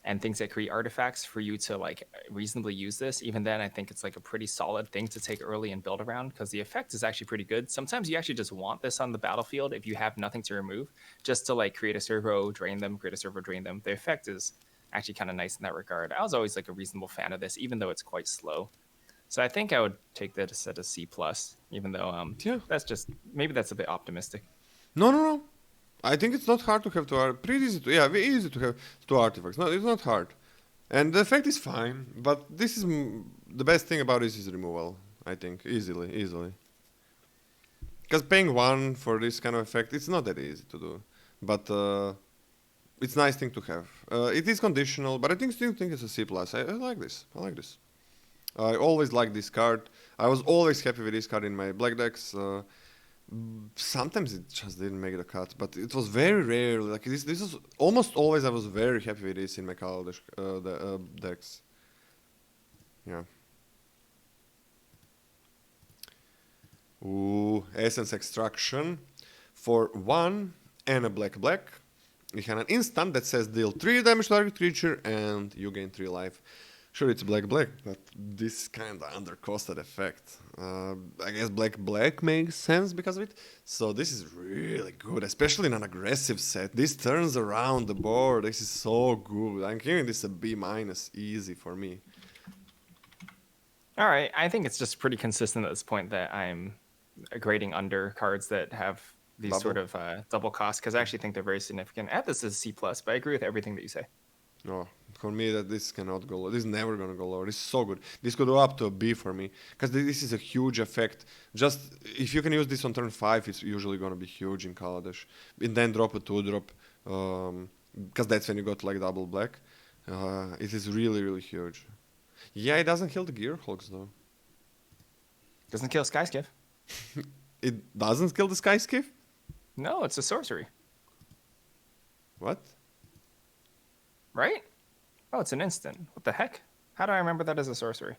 and things that create artifacts for you to like reasonably use this. Even then, I think it's like a pretty solid thing to take early and build around because the effect is actually pretty good. Sometimes you actually just want this on the battlefield if you have nothing to remove, just to like create a servo, drain them, create a servo, drain them. The effect is actually kind of nice in that regard. I was always like a reasonable fan of this, even though it's quite slow. So I think I would take that at a C+, even though that's just, maybe that's a bit optimistic. No. I think it's not hard to have 2 pretty easy to, very easy to have 2 artifacts. No, it's not hard. And the effect is fine, but this is the best thing about this is removal, I think, easily. Because paying 1 for this kind of effect, it's not that easy to do. But it's a nice thing to have. It is conditional, but I still think it's a C+. I like this. I always liked this card. I was always happy with this card in my black decks. Sometimes it just didn't make the cut, but it was very rare. Like this was almost always I was very happy with this in my Kaladesh decks. Yeah. Ooh, Essence Extraction. For 1 and a black. You have an instant that says deal 3 damage to target creature and you gain 3 life. Sure, it's black, but this kind of undercosted effect. I guess black makes sense because of it. So this is really good, especially in an aggressive set. This turns around the board. This is so good. I'm giving this a B minus, easy for me. All right, I think it's just pretty consistent at this point that I'm grading under cards that have these sort of double costs because I actually think they're very significant. At this is C+, but I agree with everything that you say. No, for me that this cannot go low. This is never gonna go lower. This is so good. This could go up to a B for me because this is a huge effect. Just if you can use this on turn 5, it's usually gonna be huge in Kaladesh. And then drop a 2-drop because that's when you got like double black. It is really huge. Yeah, it doesn't kill the Gearhulks though. Doesn't kill Skyskiff. It doesn't kill the Skyskiff? No, it's a sorcery. What? Right? Oh, it's an instant. What the heck? How do I remember that as a sorcery?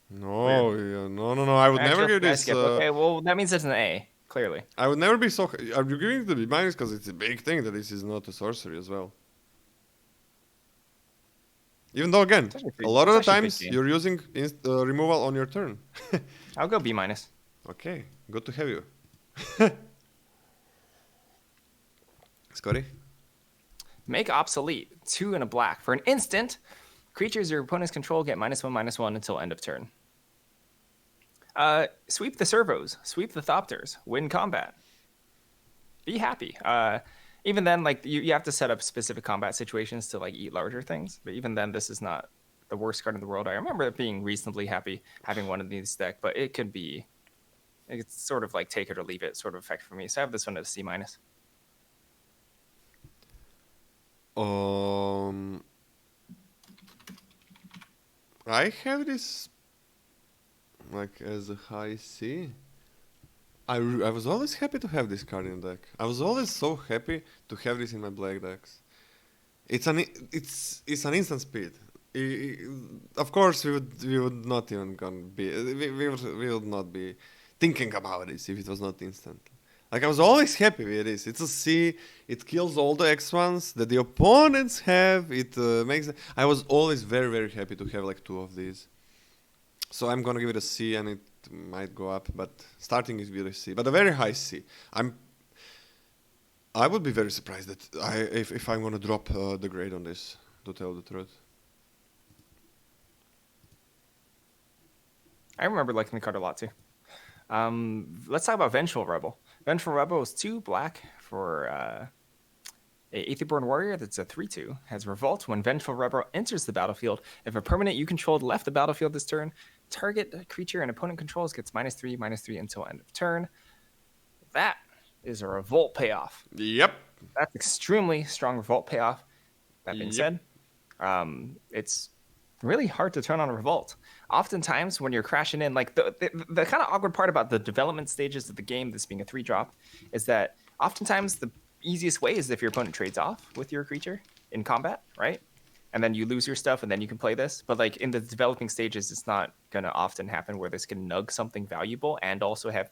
No, no. I would never give this. Okay, well, that means it's an A, clearly. I would never be so. Are you giving it the B minus because it's a big thing that this is not a sorcery as well? Even though, again, a lot of the It's actually a big times game. you're using removal on your turn. I'll go B minus. Okay, good to have you. Scotty? Make obsolete 2 and a black. For an instant, creatures your opponents control get -1/-1 until end of turn. Sweep the servos, sweep the thopters, win combat. Be happy. Even then, like you have to set up specific combat situations to like eat larger things. But even then, this is not the worst card in the world. I remember being reasonably happy having one of these deck, but it could be, it's sort of like take it or leave it sort of effect for me. So I have this one at a C minus. I have this like as a high C. I was always happy to have this card in the deck. I was always so happy to have this in my black decks. It's an instant speed. Of course, we would not even gonna be we would not be thinking about this if it was not instant. Like I was always happy with this. It's a C. It kills all the X1s that the opponents have. It makes. I was always very happy to have like 2 of these. So I'm gonna give it a C, and it might go up, but starting is with a C, but a very high C. I would be very surprised that if I'm gonna drop the grade on this, to tell the truth. I remember liking the card a lot too. Let's talk about Vengeful Rebel. Vengeful Rebel is 2 black for a Aetherborn Warrior that's a 3/2. Has Revolt. When Vengeful Rebel enters the battlefield, if a permanent you controlled left the battlefield this turn, target creature an opponent controls gets -3/-3 until end of turn. That is a Revolt payoff. Yep. That's extremely strong Revolt payoff. That being Yep. said, it's really hard to turn on Revolt. Oftentimes, when you're crashing in, like the kind of awkward part about the development stages of the game, this being a 3-drop, is that oftentimes the easiest way is if your opponent trades off with your creature in combat, right? And then you lose your stuff, and then you can play this. But like in the developing stages, it's not gonna often happen where this can nug something valuable and also have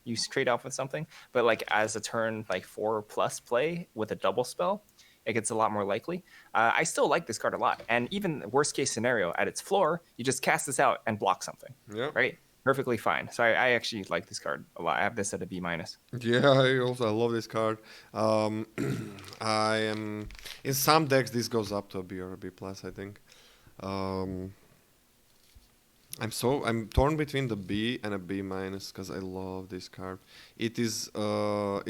you trade off with something. But like as a turn like 4+ play with a double spell, it gets a lot more likely. I still like this card a lot. And even worst case scenario, at its floor, you just cast this out and block something. Yeah. Right? Perfectly fine. So I actually like this card a lot. I have this at a B minus. Yeah, I love this card. I am in some decks this goes up to a B or a B plus, I think. I'm torn between the B and a B minus because I love this card. It's a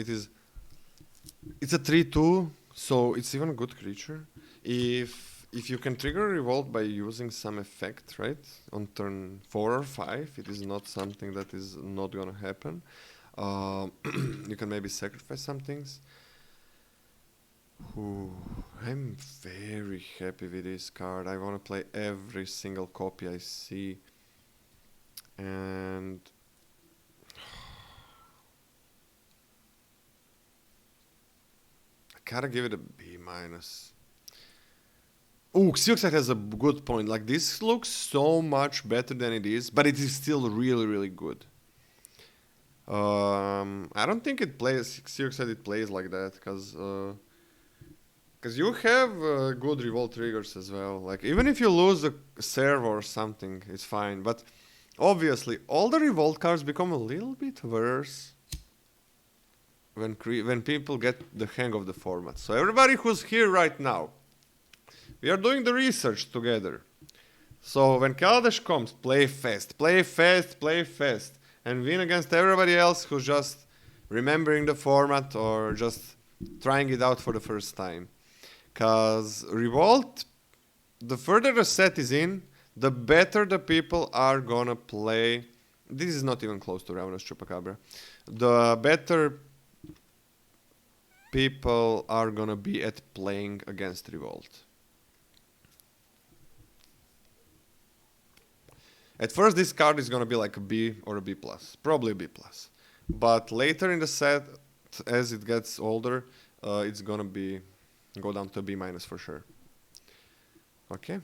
3/2, so it's even a good creature. If you can trigger Revolt by using some effect, right, on turn 4 or 5, it is not something that is not gonna happen. You can maybe sacrifice some things. I'm very happy with this card. I want to play every single copy I see. And I gotta give it a B minus. Ooh, Xyuxite has a good point. Like, this looks so much better than it is, but it is still really good. I don't think it plays Xyuxite. It plays like that because you have good revolt triggers as well. Like, even if you lose a serve or something, it's fine. But obviously, all the revolt cards become a little bit worse when people get the hang of the format. So everybody who's here right now, we are doing the research together. So when Kaladesh comes, play fast, and win against everybody else who's just remembering the format or just trying it out for the first time. Because Revolt, the further the set is in, the better the people are gonna play. This is not even close to Ravenous Chupacabra. The better people are gonna be at playing against Revolt. At first, this card is gonna be like a B or a B plus, probably a B plus. But later in the set, as it gets older, it's gonna go down to a B minus for sure. Okay.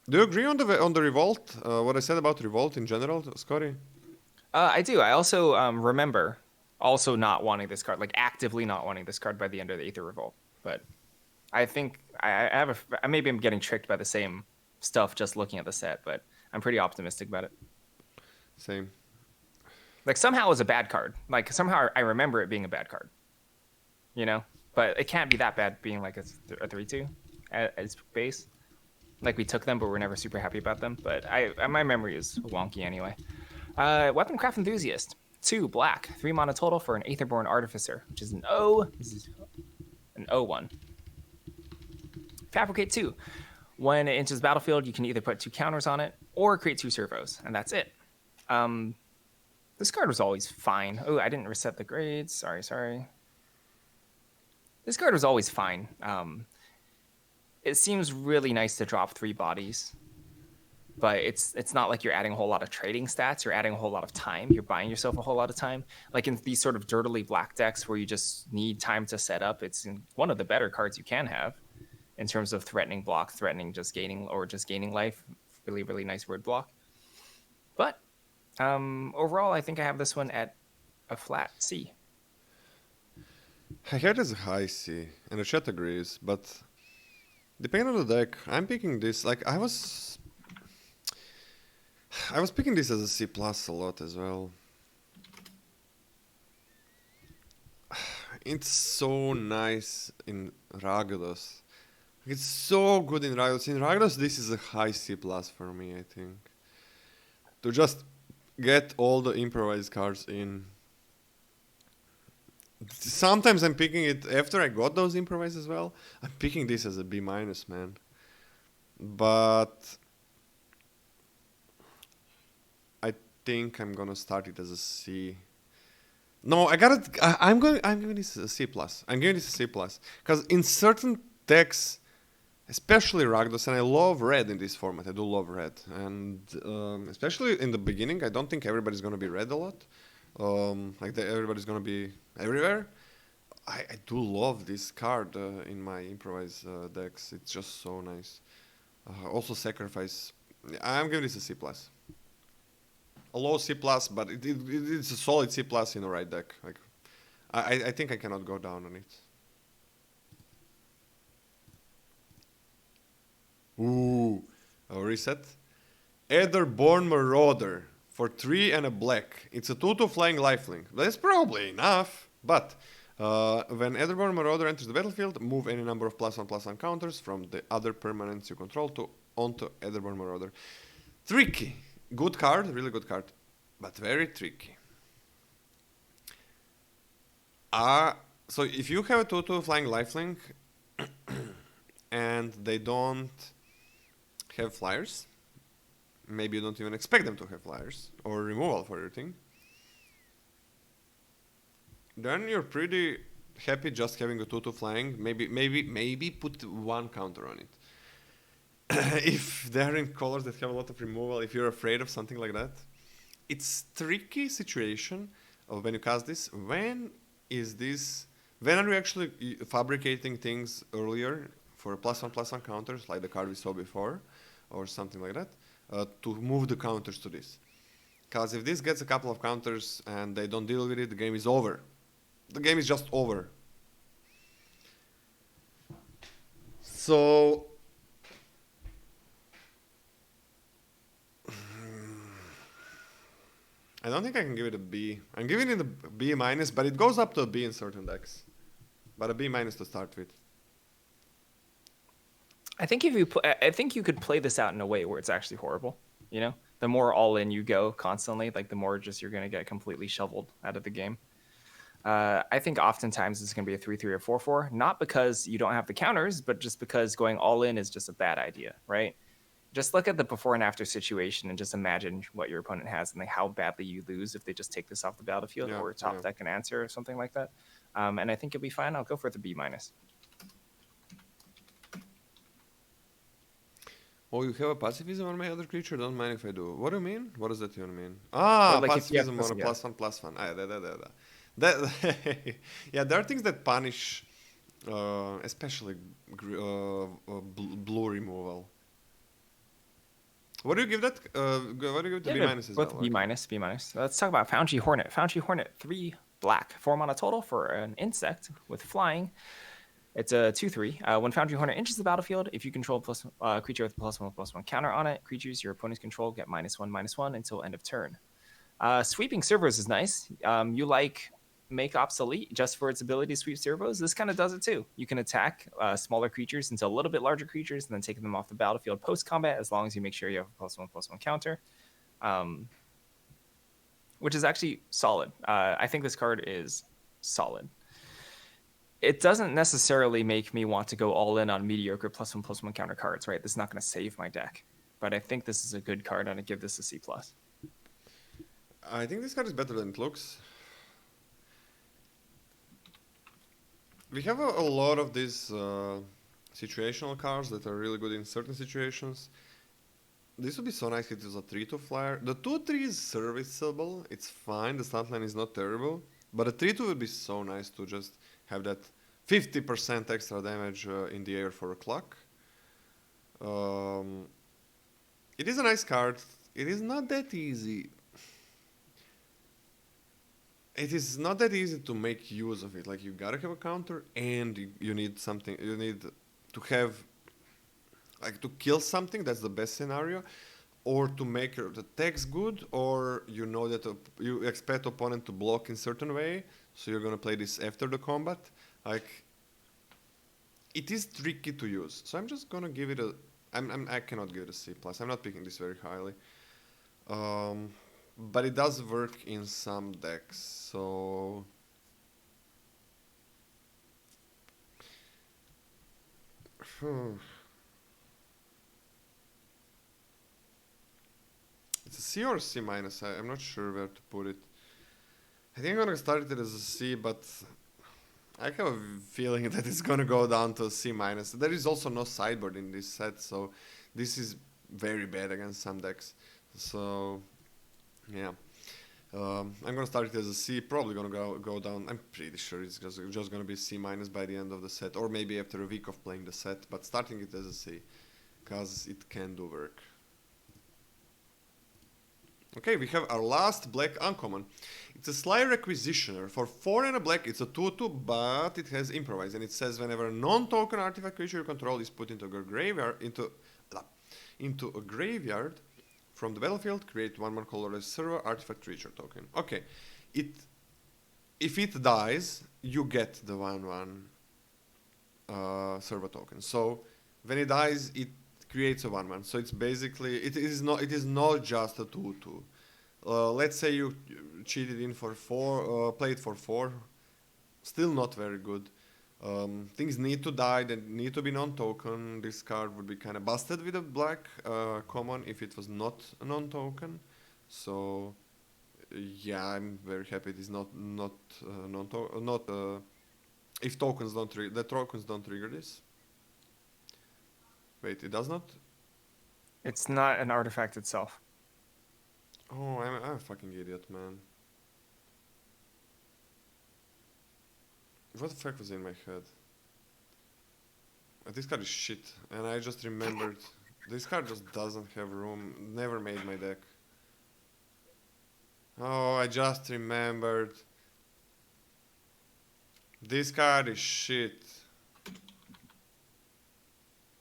Do you agree on the Revolt? What I said about Revolt in general, Scotty? I do. I also remember also not wanting this card, like actively not wanting this card by the end of the Aether Revolt. But I think I have maybe I'm getting tricked by the same stuff just looking at the set, but I'm pretty optimistic about it. Same. Like somehow it was a bad card. Like somehow I remember it being a bad card. You know, but it can't be that bad being like a 3/2 as base. Like we took them, but we're never super happy about them. But my memory is wonky anyway. Weaponcraft Enthusiast. 2 black, 3 mana total for an Aetherborn Artificer, which is an O. This is an O1. Fabricate 2. When it enters the battlefield, you can either put 2 counters on it or create 2 servos, and that's it. This card was always fine. Oh, I didn't reset the grades. Sorry. This card was always fine. It seems really nice to drop 3 bodies, but it's not like you're adding a whole lot of trading stats. You're adding a whole lot of time. You're buying yourself a whole lot of time. Like in these sort of dirtily black decks where you just need time to set up, it's one of the better cards you can have in terms of threatening block, threatening just gaining life. Really, really nice word block. But overall, I think I have this one at a flat C. I had it as a high C, and the chat agrees, but depending on the deck, I'm picking this. Like I was picking this as a C plus a lot as well. It's so nice in Ragados. It's so good in Ragados. In Ragados, this is a high C plus for me, I think. To just get all the improvised cards in. Sometimes I'm picking it after I got those improvised as well. I'm picking this as a B minus, man. But I think I'm gonna start it as a C. No, I'm giving this a C plus. I'm giving this a C plus because in certain decks, especially Rakdos, and I love red in this format. I do love red, and especially in the beginning, I don't think everybody's gonna be red a lot. Everybody's gonna be everywhere. I do love this card in my improvised decks. It's just so nice. Also sacrifice. I'm giving this a C plus. A low C plus, but it's a solid C plus in the right deck. Like, I think I cannot go down on it. Ooh, a reset. Aetherborn Marauder for 3 and a black. It's a 2/2 flying lifelink. That's probably enough, but when Aetherborn Marauder enters the battlefield, move any number of +1/+1 counters from the other permanents you control onto Aetherborn Marauder. Tricky. Good card, really good card, but very tricky. So if you have a 2/2 flying lifelink and they don't have flyers, maybe you don't even expect them to have flyers or removal for your thing, then you're pretty happy just having a 2/2 flying. Maybe put 1 counter on it. If they're in colors that have a lot of removal, if you're afraid of something like that, it's tricky situation of when you cast this. When are you actually fabricating things earlier for +1/+1 counters, like the card we saw before, or something like that, to move the counters to this? Because if this gets a couple of counters and they don't deal with it, the game is over. The game is just over. So I don't think I can give it a B. I'm giving it a B minus, but it goes up to a B in certain decks. But a B minus to start with. I think I think you could play this out in a way where it's actually horrible. You know, the more all in you go constantly, like the more just you're gonna get completely shoveled out of the game. I think oftentimes it's gonna be a 3/3 or 4/4, not because you don't have the counters, but just because going all in is just a bad idea, right? Just look at the before and after situation and just imagine what your opponent has and like how badly you lose if they just take this off the battlefield or top deck an answer or something like that. And I think you'll be fine. I'll go for the B minus. Oh, you have a pacifism on my other creature? Don't mind if I do. What do you mean? What does that even mean? Like pacifism on a +1/+1. Yeah, there are things that punish, especially blue removal. What do you give that? What do you give to B minus as well? B minus, B minus. Let's talk about Foundry Hornet. Foundry Hornet, 3 black, 4 mana total for an insect with flying. It's a 2/3. When Foundry Hornet enters the battlefield, if you control a creature with a +1/+1 counter on it, creatures your opponents control get -1/-1 until end of turn. Sweeping servos is nice. You like make obsolete just for its ability to sweep servos. This kind of does it too. You can attack smaller creatures into a little bit larger creatures and then take them off the battlefield post combat, as long as you make sure you have a +1/+1 counter, which is actually solid. I think this card is solid. It doesn't necessarily make me want to go all in on mediocre +1/+1 counter cards, right? This is not going to save my deck, but I think this is a good card, and I give this a C+. I think this card is better than it looks. We have a lot of these situational cards that are really good in certain situations. This would be so nice if it was a 3/2 flyer. The 2/3 is serviceable, it's fine, the stunt line is not terrible. But a 3/2 would be so nice to just have that 50% extra damage in the air for a clock. It is a nice card. It is not that easy. It is not that easy to make use of it. Like, you gotta have a counter, and you need something. You need to have, like, to kill something. That's the best scenario, or to make your attacks good, or you know that you expect opponent to block in certain way, so you're gonna play this after the combat. Like, it is tricky to use. So I'm just gonna give it a. I cannot give it a C+. I'm not picking this very highly. But it does work in some decks, so... It's a C or a C-. I'm not sure where to put it. I think I'm gonna start it as a C, but I have a feeling that it's gonna go down to a C-. There is also no sideboard in this set, so this is very bad against some decks. So... yeah, I'm gonna start it as a C. Probably gonna go down. I'm pretty sure it's just gonna be C- by the end of the set, or maybe after a week of playing the set. But starting it as a C, cause it can do work. Okay, we have our last black uncommon. It's a Sly Requisitioner. For 4 and a black, it's a 2/2, but it has improvise, and it says whenever a non-token artifact creature you control is put into a graveyard, into a graveyard. From the battlefield, create 1/1 colorless servo artifact creature token. Okay, if it dies, you get the 1/1 servo token. So when it dies, it creates a 1/1. So it's basically it is not just a 2/2. Let's say you cheated in for 4, played for 4, still not very good. Things need to die, they need to be non-token. This card would be kind of busted with a black common if it was not a non-token. So yeah, I'm very happy it is not if tokens don't trigger this. Wait, it does not? It's not an artifact itself. Oh, I'm a fucking idiot, man. What the fuck was in my head? This card is shit, and I just remembered. This card just doesn't have room. Never made my deck. Oh, I just remembered. This card is shit.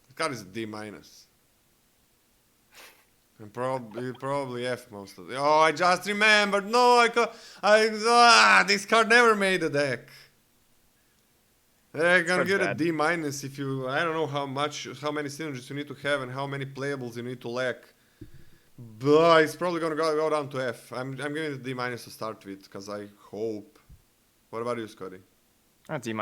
This card is a D-. And probably F most of it. Oh, I just remembered. No, this card never made a deck. I'm gonna get a D- if you. I don't know how many synergies you need to have and how many playables you need to lack. But it's probably gonna go down to F. I'm giving it a D- to start with, because I hope. What about you, Scotty? D-.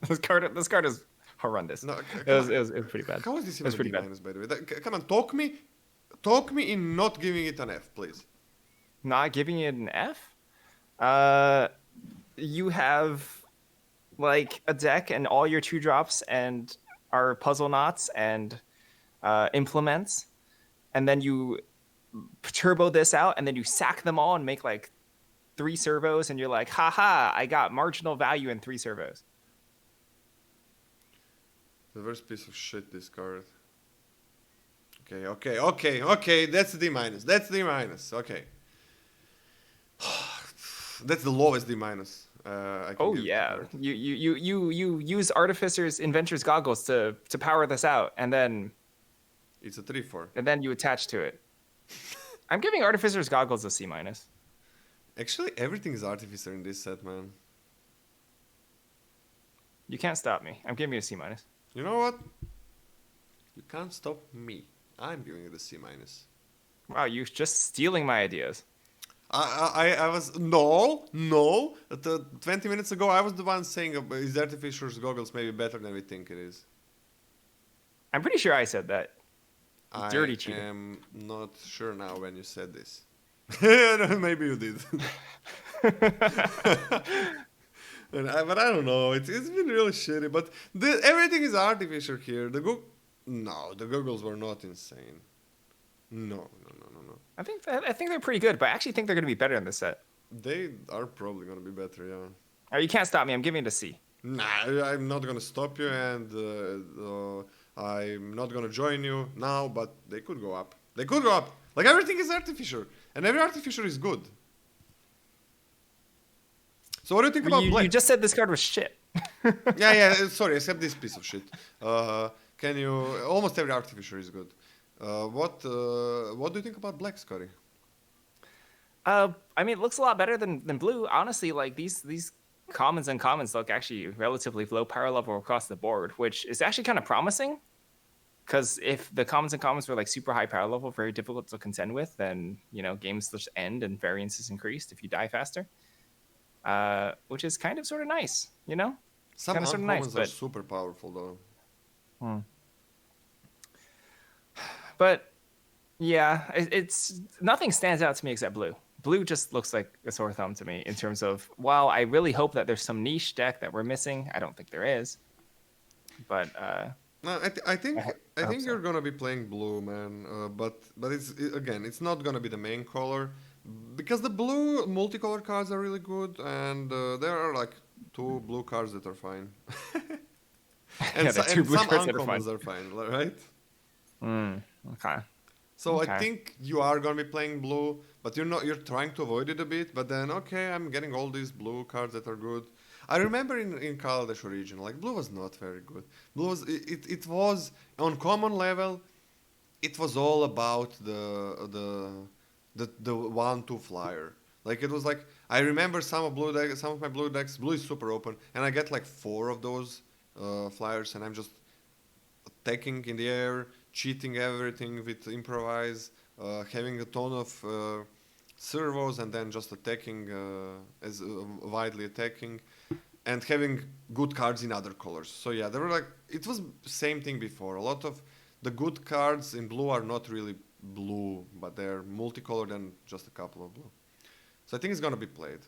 This card is horrendous. No, it was pretty bad. How is this even a D-, by the way? Come on, talk me in not giving it an F, please. Not giving it an F? You have like a deck and all your 2-drops and are puzzle knots and implements, and then you turbo this out, and then you sack them all and make like 3 servos, and you're like, haha, I got marginal value in 3 servos. The worst piece of shit, this card. Okay, that's D-. That's D-. Okay. That's the lowest D-. I can Oh give it to yeah, Kurt. you use Artificer's Inventor's goggles to power this out, and then It's a 3/4. you attach to it. I'm giving Artificer's goggles a C minus. Actually, everything is Artificer in this set, man. You can't stop me. I'm giving you a C minus. You know what? You can't stop me. I'm giving it a C minus. Wow, you're just stealing my ideas. I was no. 20 minutes ago, I was the one saying is Artificer's goggles maybe better than we think it is. I'm pretty sure I said that. Dirty cheater. I am not sure now when you said this. Maybe you did. But I don't know. It's been really shitty. But everything is Artificer here. The goggles were not insane. No. I think they're pretty good, but I actually think they're going to be better in this set. They are probably gonna be better, yeah. You can't stop me. I'm giving it a C. Nah, I'm not gonna stop you, and I'm not gonna join you now. But they could go up. They could go up. Like everything is Artificer, and every Artificer is good. So what do you think about Black? You just said this card was shit. yeah. Sorry, except this piece of shit. Can you? Almost every Artificer is good. What do you think about Black, Scotty? I mean, it looks a lot better than blue. Honestly, like these commons and commons look actually relatively low power level across the board, which is actually kind of promising. Because if the commons and commons were like super high power level, very difficult to contend with, then games just end and variance is increased if you die faster. Which is kind of sort of nice, Some kind of sort of nice, are super powerful though. But yeah, it's nothing stands out to me except blue. Blue just looks like a sore thumb to me in terms of, while I really hope that there's some niche deck that we're missing. I don't think there is. But no, I think hope so. you're gonna be playing blue, man. But it's not gonna be the main color, because the blue multicolor cards are really good, and there are like 2 blue cards that are fine. and, Yeah, the 2 blue some cards that are uncommons are fine, right? Okay. So Okay. I think you are gonna be playing blue, but you're trying to avoid it a bit. But then I'm getting all these blue cards that are good. I remember in Kaladesh Origin, like blue was not very good. Blue was it was on common level. It was all about the 1/2 flyer. Like it was like, I remember some of my blue decks. Blue is super open, and I get like 4 of those flyers, and I'm just attacking in the air, cheating everything with improvise, having a ton of servos, and then just attacking as widely attacking, and having good cards in other colors. So yeah, they were like, it was same thing before. A lot of the good cards in blue are not really blue, but they're multicolored and just a couple of blue. So I think it's gonna be played.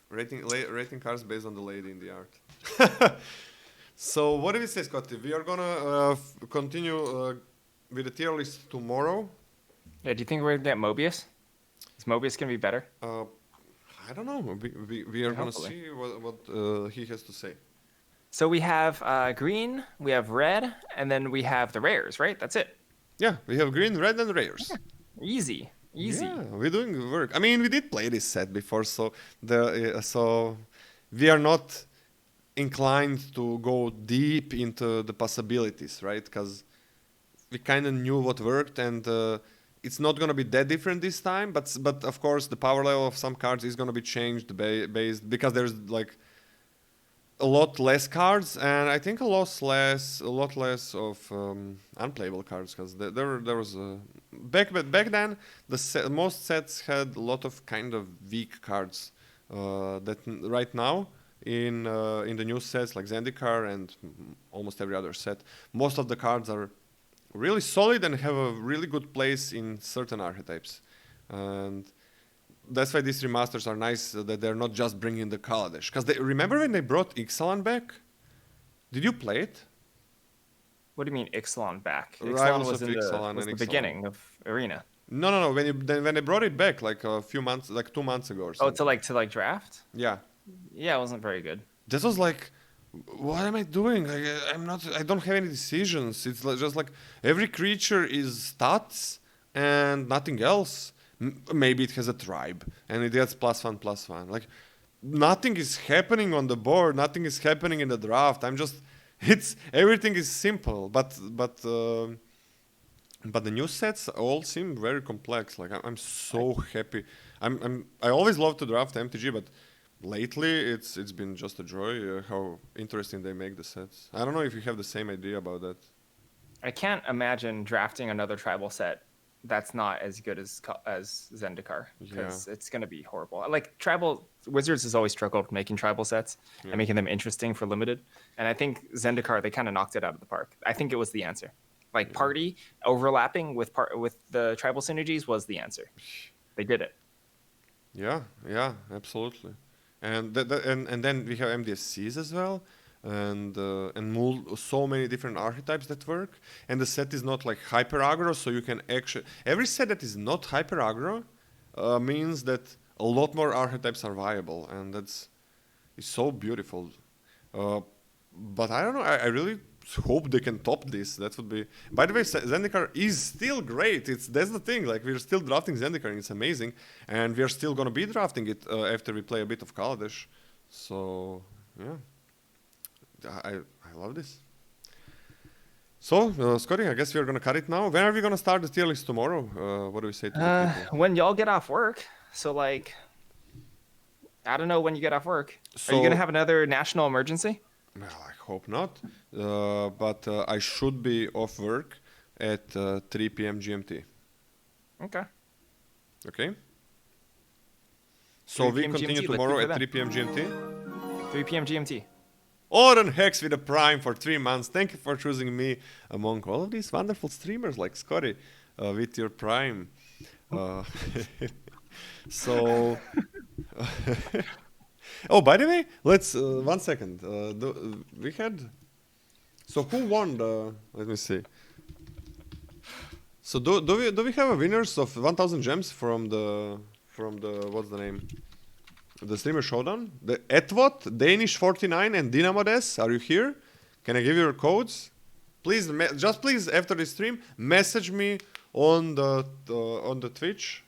Rating cards based on the lady in the art. So what do we say, Scotty? We are gonna continue with the tier list tomorrow. Yeah, do you think we're gonna get Mobius? Is Mobius gonna be better? I don't know. We are gonna Hopefully. see what he has to say. So we have green, we have red, and then we have the rares, right? That's it. Yeah, we have green, red, and rares. Easy. Yeah, we're doing the work. I mean, we did play this set before, so we are not inclined to go deep into the possibilities, right? Because we kind of knew what worked, and it's not going to be that different this time. But of course, the power level of some cards is going to be changed based, because there's like a lot less cards, and I think a lot less of unplayable cards, because there was back then most sets had a lot of kind of weak cards that right now in the new sets like Zendikar and almost every other set, most of the cards are really solid and have a really good place in certain archetypes, and that's why these remasters are nice, that they're not just bringing the Kaladesh. Because remember when they brought Ixalan back? Did you play it? What do you mean Ixalan back? Rivals Ixalan was of in Ixalan was and the Ixalan. beginning of Arena. No. When they brought it back, like a few months, like 2 months ago or Oh, something. to like draft? Yeah. Yeah, it wasn't very good. This was like, what am I doing? Like, I don't have any decisions. It's just like every creature is stats and nothing else. Maybe it has a tribe and it gets +1/+1. Like, nothing is happening on the board. Nothing is happening in the draft. Everything is simple, but the new sets all seem very complex. Like I'm so happy. I always love to draft MTG, but lately it's been just a joy how interesting they make the sets. I don't know if you have the same idea about that. I can't imagine drafting another tribal set that's not as good as Zendikar, because it's going to be horrible. Like tribal Wizards has always struggled making tribal sets and making them interesting for limited, and I think Zendikar, they kind of knocked it out of the park. I think it was the answer. Like party overlapping with the tribal synergies was the answer. They did it. Yeah, absolutely. And and then we have MDSCs as well, and so many different archetypes that work. And the set is not like hyper aggro, so you can actually every set that is not hyper aggro means that a lot more archetypes are viable, and it's so beautiful. But I don't know. I really hope they can top this. That would be. By the way, Zendikar is still great. That's the thing. Like we're still drafting Zendikar, and it's amazing, and we're still gonna be drafting it after we play a bit of Kaladesh. So yeah, I love this. So Scotty, I guess we're gonna cut it now. When are we gonna start the tier list tomorrow? What do we say to the people? When y'all get off work. So like, I don't know when you get off work. So, are you gonna have another national emergency? Well, I hope not. But I should be off work at 3 p.m. GMT. Okay. Okay. So we continue GMT, tomorrow at 3 p.m. GMT. 3 p.m. GMT. Oren Hex with a Prime for 3 months. Thank you for choosing me among all of these wonderful streamers like Scotty with your Prime. So. Oh, by the way, let's 1 second. We had. So who won the? Let me see. So do we have a winners of 1,000 gems from the what's the name? The streamer showdown. The Etwot, Danish 49, and Dynamodes. Are you here? Can I give you your codes? Please, just please after the stream, message me on the Twitch.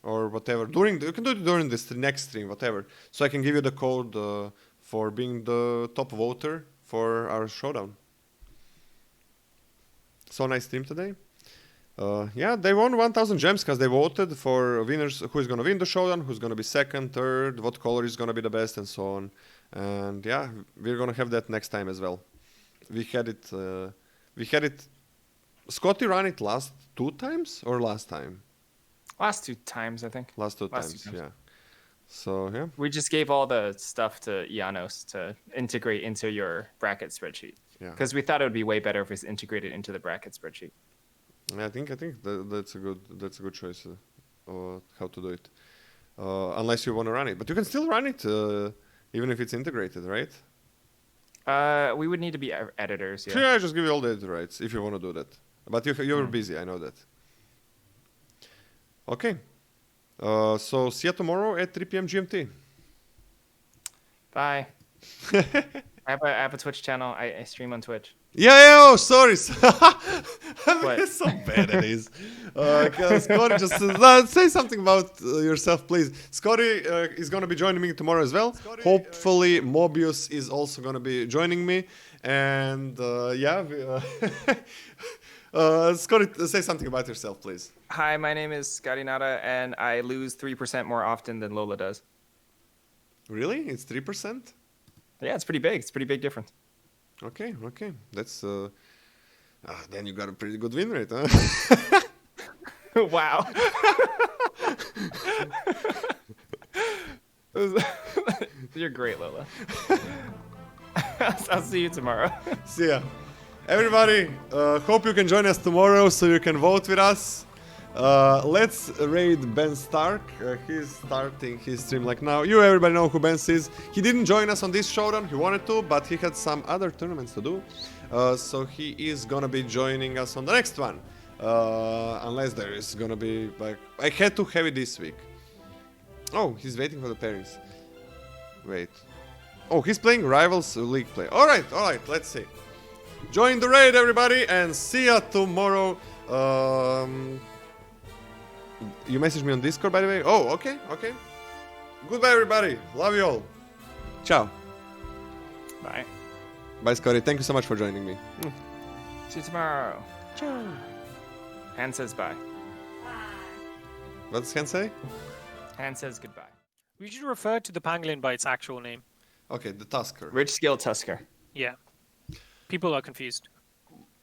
Or whatever. You can do it during this next stream, whatever. So I can give you the code for being the top voter for our showdown. So nice stream today. Yeah, they won 1,000 gems because they voted for winners who is going to win the showdown, who's going to be second, third, what color is going to be the best, and so on. And yeah, we're going to have that next time as well. We had it. Scotty ran it last 2 times or last time? Last 2 times, I think. Last two times, yeah. So, yeah. We just gave all the stuff to Janos to integrate into your bracket spreadsheet. Yeah. Because we thought it would be way better if it's integrated into the bracket spreadsheet. I think that's a good choice how to do it. Unless you want to run it. But you can still run it even if it's integrated, right? We would need to be editors, yeah. Yeah, I just give you all the editor rights if you want to do that. But you're busy, I know that. Okay. So see you tomorrow at 3 p.m. GMT. Bye. I have a Twitch channel. I stream on Twitch. Yeah, sorry. What? It's so bad it is. Scotty, just say something about yourself, please. Scotty is going to be joining me tomorrow as well. Hopefully, Mobius is also going to be joining me. And Scotty, say something about yourself, please. Hi, my name is Scottynada, and I lose 3% more often than Lola does. Really? It's 3%? Yeah, it's pretty big. It's a pretty big difference. Okay. That's then you got a pretty good win rate, huh? Wow. You're great, Lola. I'll see you tomorrow. See ya. Everybody, hope you can join us tomorrow so you can vote with us. Let's raid Ben Stark. He's starting his stream like now. Everybody know who Ben is. He didn't join us on this showdown. He wanted to, but he had some other tournaments to do. So he is gonna be joining us on the next one. Unless there is gonna be like... I had to have it this week. Oh, he's waiting for the pairings. Wait. Oh, he's playing Rivals League play. Alright, let's see. Join the raid, everybody, and see ya tomorrow. You messaged me on Discord, by the way? Oh, okay. Goodbye, everybody. Love you all. Ciao. Bye. Bye, Scotty. Thank you so much for joining me. See you tomorrow. Ciao. Han says bye. What does Ken say? Han says goodbye. We should refer to the pangolin by its actual name. Okay, the Tusker. Rich skill Tusker. Yeah. People are confused.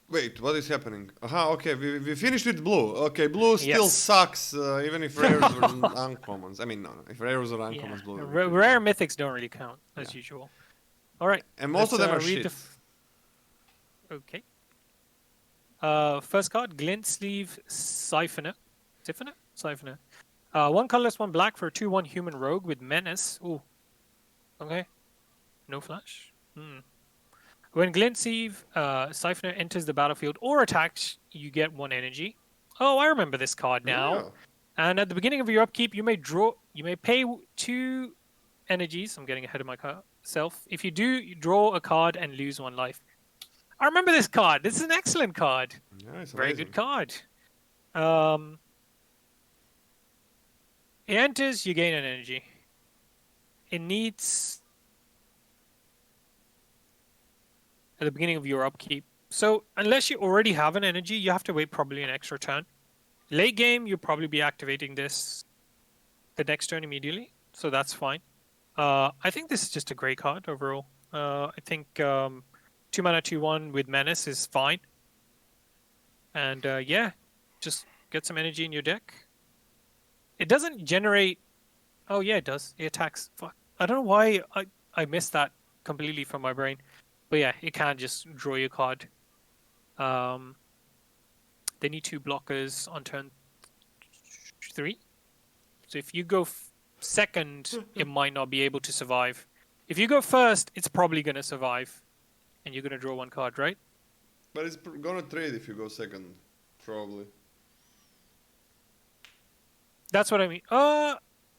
Wait, what is happening? Aha, okay, we finished with blue. Okay, blue still Yes. sucks, even if rares were uncommons. I mean, no, if rares were uncommons, Yeah. blue. would be Rare good. mythics don't really count, as usual. All right. And most of let's, them are read shit. Okay. First card, Glint Sleeve Siphoner. Siphoner? One colorless, one black for a 2/1 human rogue with menace. Ooh. Okay. No flash. When Glint Sleeve Siphoner enters the battlefield or attacks, you get 1 energy. Oh, I remember this card now. Yeah. And at the beginning of your upkeep, you may pay 2 energies. I'm getting ahead of myself. If you do, you draw a card and lose 1 life. I remember this card. This is an excellent card. Yeah, it's Very amazing. good card. It enters, you gain an energy. It needs at the beginning of your upkeep. So unless you already have an energy, you have to wait probably an extra turn. Late game, you'll probably be activating this the next turn immediately. So that's fine. I think this is just a great card overall. I think 2 mana 2/1 with menace is fine. And yeah, just get some energy in your deck. It doesn't generate. Oh yeah, it does. It attacks. Fuck. I don't know why I missed that completely from my brain. But yeah, it can just draw your card. They need 2 blockers on turn 3. So if you go second, it might not be able to survive. If you go first, it's probably going to survive. And you're going to draw 1 card, right? But it's gonna trade if you go second, probably. That's what I mean.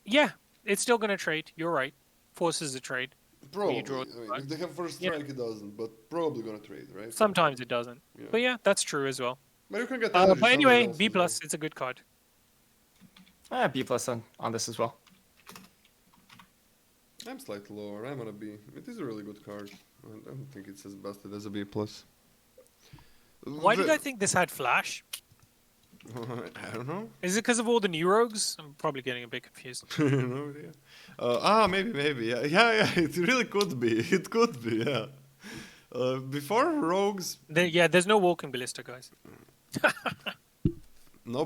Yeah, it's still going to trade. You're right. Forces a trade. Probably. draw I mean, card. if they have first Yeah. strike, it doesn't, but probably gonna trade, right? Sometimes it doesn't. Yeah. But yeah, that's true as well. But you can get But energy somewhere anyway, else B+, as well. it's a good card. B+ on this as well. I'm slightly lower. I'm on a B. It is a really good card. I don't think it's as busted as a B+. Why did I think this had flash? I don't know. Is it because of all the new rogues? I'm probably getting a bit confused. No idea. Maybe. Yeah. It really could be. It could be. Yeah. Before rogues. Yeah, there's no walking ballista, guys. No.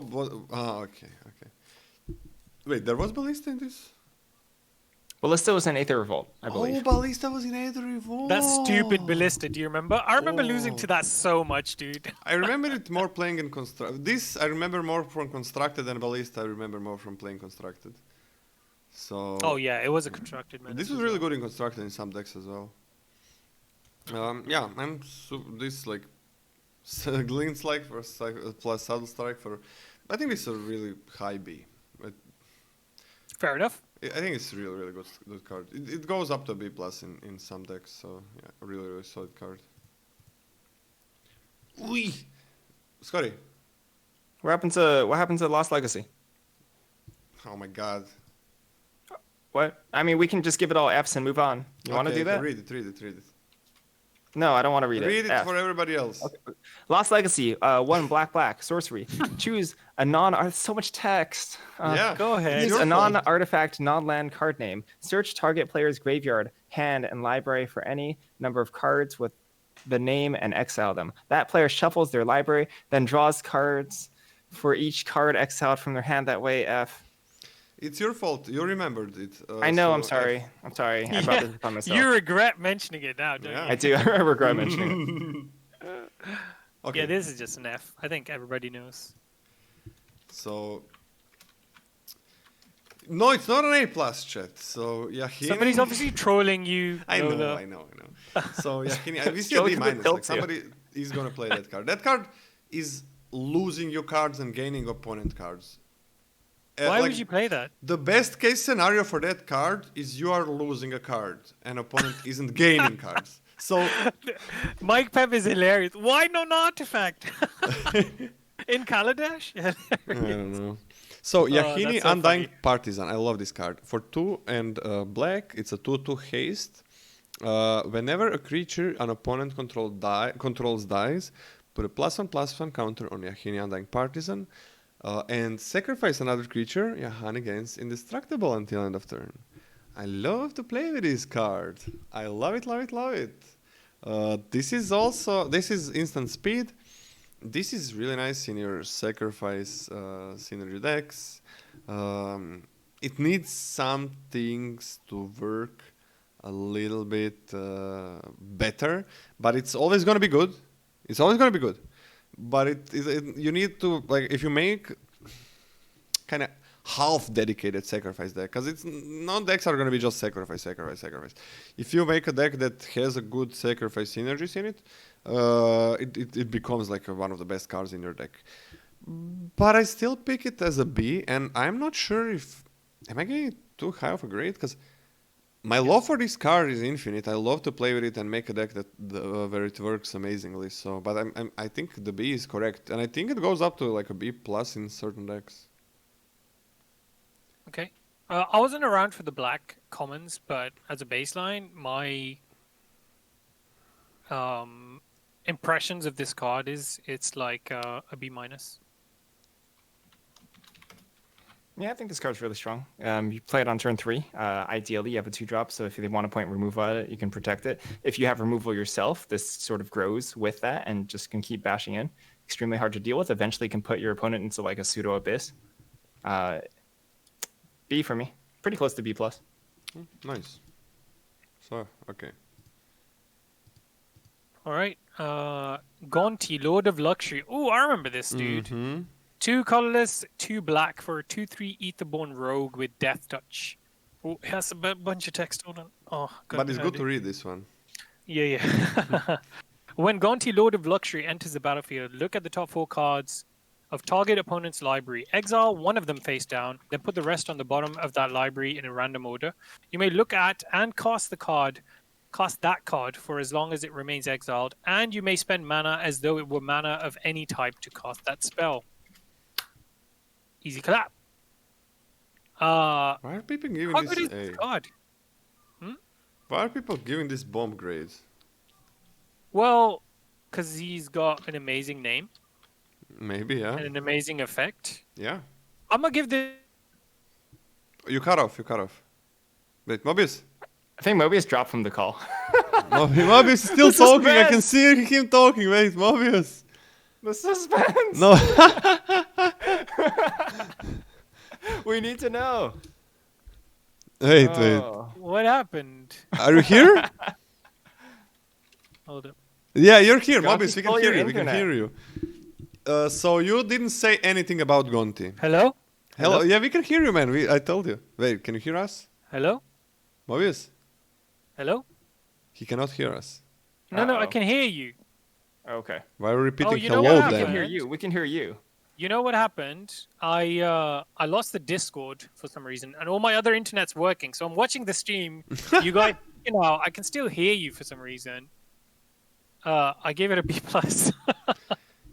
Okay. Wait, there was ballista in this. Ballista was in Aether Revolt, I believe. Oh, ballista was in Aether Revolt. That stupid ballista, do you remember? I remember losing to Oh. that so much, dude. I remember it more playing in constructed. This I remember more from constructed than ballista. I remember more from playing constructed. So. Oh yeah, it was a constructed man. This was really good in constructed in some decks as well. Yeah, this like Glint Strike for plus Saddle Strike for. I think this is a really high B. Fair enough. I think it's a really good card. It goes up to B plus in some decks, so yeah, a really solid card. Ui! Scotty. What happened to Lost Legacy? Oh my god. What? I mean, we can just give it all Fs and move on. You want to do that? Read it. No, I don't want to read it. Read it F. for everybody else. Lost Legacy, 1 black sorcery. Choose a so much text. Yeah. Go ahead. Use your a fault. non-artifact, non-land card name. Search target player's graveyard, hand, and library for any number of cards with the name and exile them. That player shuffles their library, then draws cards for each card exiled from their hand. That way, F. It's your fault. You remembered it. I know. so I'm sorry. I brought this upon myself. You regret mentioning it now, don't Yeah. I do. I regret mentioning it. Okay. you? Yeah, this is just an F. I think everybody knows. So. No, it's not an A plus chat. So Yahini. Somebody's obviously trolling you. I know. Lola. So Yahini, we see a B Go to the minus. tilt Like somebody is gonna play that card. That card is losing you cards and gaining opponent cards. Why Like, would you play that? the best case scenario for that card is you are losing a card and opponent isn't gaining cards. So Mike Pep is hilarious. Why no artifact? In Kaladesh? I don't know. So Yahini that's so Undying funny. Partisan. I love this card. For 2 and black, it's a 2/2 haste. Whenever a creature an opponent controls dies, put a +1/+1 counter on Yahini Undying Partisan, and sacrifice another creature. Yahani gains indestructible until end of turn. I love to play with this card. I love it, love it, love it. This is instant speed. This is really nice in your sacrifice synergy decks. It needs some things to work a little bit better, but it's always going to be good. It's always going to be good. But you need to, like, if you make kind of half dedicated sacrifice deck, because it's non decks are going to be just sacrifice. If you make a deck that has a good sacrifice synergies in it, it becomes like one of the best cards in your deck. But I still pick it as a B, and I'm not sure if am I getting too high of a grade, because my love for this card is infinite. I love to play with it and make a deck that where it works amazingly. So, but I think the B is correct, and I think it goes up to like a B plus in certain decks. Okay. I wasn't around for the black commons, but as a baseline, my impressions of this card is it's like a B minus. Yeah, I think this card's really strong. You play it on turn 3. Ideally, you have a 2-drop, so if they want to point removal at it, you can protect it. If you have removal yourself, this sort of grows with that and just can keep bashing in. Extremely hard to deal with. Eventually can put your opponent into like a pseudo abyss. B for me. Pretty close to B+. Nice. So, okay. All right. Gonti, Lord of Luxury. Oh, I remember this dude. Mm-hmm. 2 colorless, 2 black for a 2/3 Etherborn Rogue with Death Touch. Oh, it has a bunch of text. Hold on. Oh, But it's good to read this one. Yeah. When Gonti, Lord of Luxury, enters the battlefield, look at the top 4 cards of target opponent's library. Exile one of them face down, then put the rest on the bottom of that library in a random order. You may look at and cast that card for as long as it remains exiled, and you may spend mana as though it were mana of any type to cast that spell. Easy clap. Why are people giving How this good is A? this card? Why are people giving this bomb grades? Well, because he's got an amazing name Maybe, yeah. and an amazing effect. Yeah. I'm gonna give this. You cut off. Wait, Mobius? I think Mobius dropped from the call. Mobius is still talking. I can see him talking. Wait, Mobius. The suspense! No. We need to know. Wait. Oh. What happened? Are you here? Hold up. Yeah, you're here, Gonti, Mobius. We can call hear your you. We can internet. hear you. So you didn't say anything about Gonti. Hello? Hello. Yeah, we can hear you, man. I told you. Wait, can you hear us? Hello? Mobius? Hello? He cannot hear us. No, I Uh-oh. can hear you. Okay. Why are we repeating you know hello what We can happened? hear then? you. We can hear you. You know what happened? I lost the Discord for some reason, and all my other internet's working. So I'm watching the stream. You guys, I can still hear you for some reason. I gave it a B plus.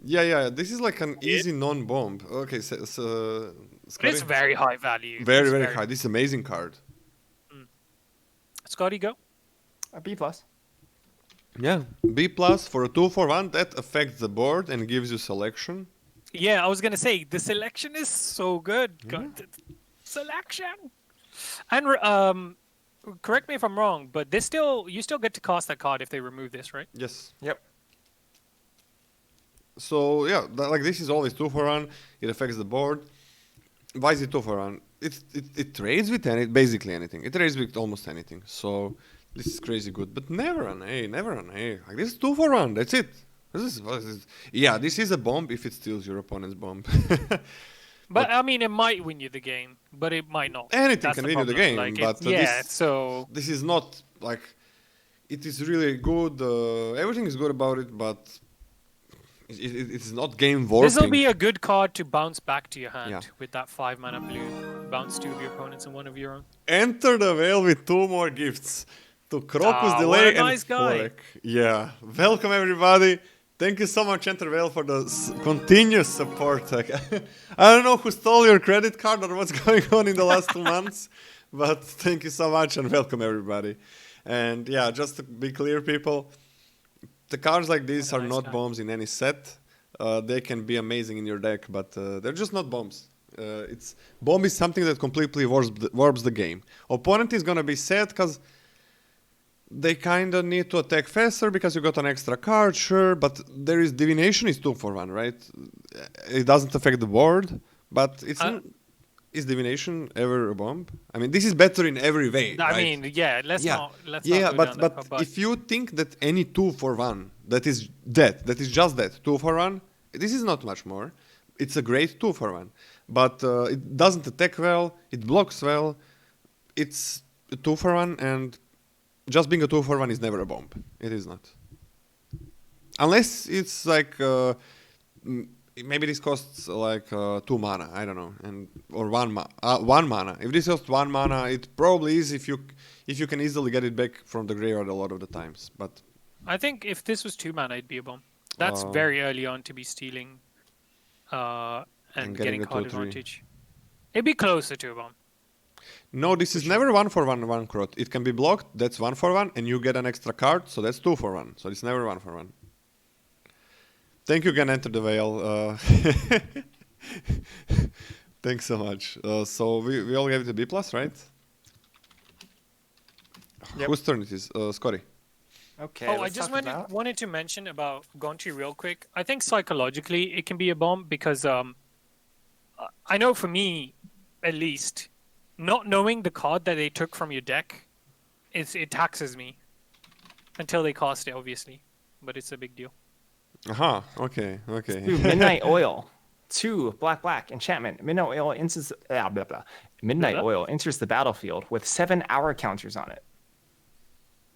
Yeah. This is like an easy non-bomb. Okay, so Scotty? It's very high value. Very, It's very high. This is amazing card. Scotty, go. A B+. Yeah. B plus for a 2/1 that affects the board and gives you selection. Yeah, I was gonna say the selection is so good. God, selection. And correct me if I'm wrong, but you still get to cast that card if they remove this, right? Yes. Yep. So yeah, like this is always 2/1. It affects the board. Why is it 2/1? It trades with basically anything. It trades with almost anything. So this is crazy good, but never an A. Like this is 2/1. That's it. This is yeah. This is a bomb if it steals your opponent's bomb. But I mean, it might win you the game, but it might not. Anything That's can the win you the problem. game, Like, but so this is not like it is really good. Everything is good about it, but it is not game warping. this will be a good card to bounce back to your hand Yeah. with that 5 mana blue. Bounce 2 of your opponents and 1 of your own. Enter the Veil with 2 more gifts to Crocus Ah, Delay what a and nice guy. Forek. Yeah, welcome everybody. Thank you so much, Enter Veil, for the continuous support. Like, I don't know who stole your credit card or what's going on in the last 2 months, but thank you so much and welcome everybody. And yeah, just to be clear, people, the cards like these What are a nice not guy. bombs in any set. They can be amazing in your deck, but they're just not bombs. It's bomb is something that completely warps the game. Opponent is gonna be sad because they kind of need to attack faster because you got an extra card, sure, but there is divination is 2-for-1, right? It doesn't affect the board, but is divination ever a bomb? I mean, this is better in every way, I right? mean, yeah. Let's Yeah, not yeah, go but down that path, but if you think that any 2-for-1 that is dead, that is just that 2-for-1, this is not much more. It's a great 2-for-1, but it doesn't attack well. It blocks well. It's a 2-for-1, and just being a 2-for-1 is never a bomb. It is not, unless it's like maybe this costs like 2 mana. I don't know, and or 1 mana. If this costs 1 mana, it probably is if you can easily get it back from the graveyard a lot of the times. But I think if this was 2 mana, it'd be a bomb. That's very early on to be stealing and getting a card 2/3. advantage. It'd be closer to a bomb. no, this is never 1-for-1 crot. It can be blocked. That's 1-for-1, and you get an extra card, so that's 2-for-1. So it's never 1-for-1. Thank you again, Enter the Veil. Thanks so much. So we all gave it a B+, right? Yep. Whose turn it is? Scotty. Okay. I let's just talk about- wanted to mention about Gonti real quick. I think psychologically it can be a bomb because I know for me, at least, not knowing the card that they took from your deck, it taxes me until they cast it, obviously. But it's a big deal. Aha. Okay. Okay. Ooh, Midnight Oil. 2 black enchantment. Midnight Oil enters blah, blah. Midnight Oil enters the battlefield with 7-hour counters on it.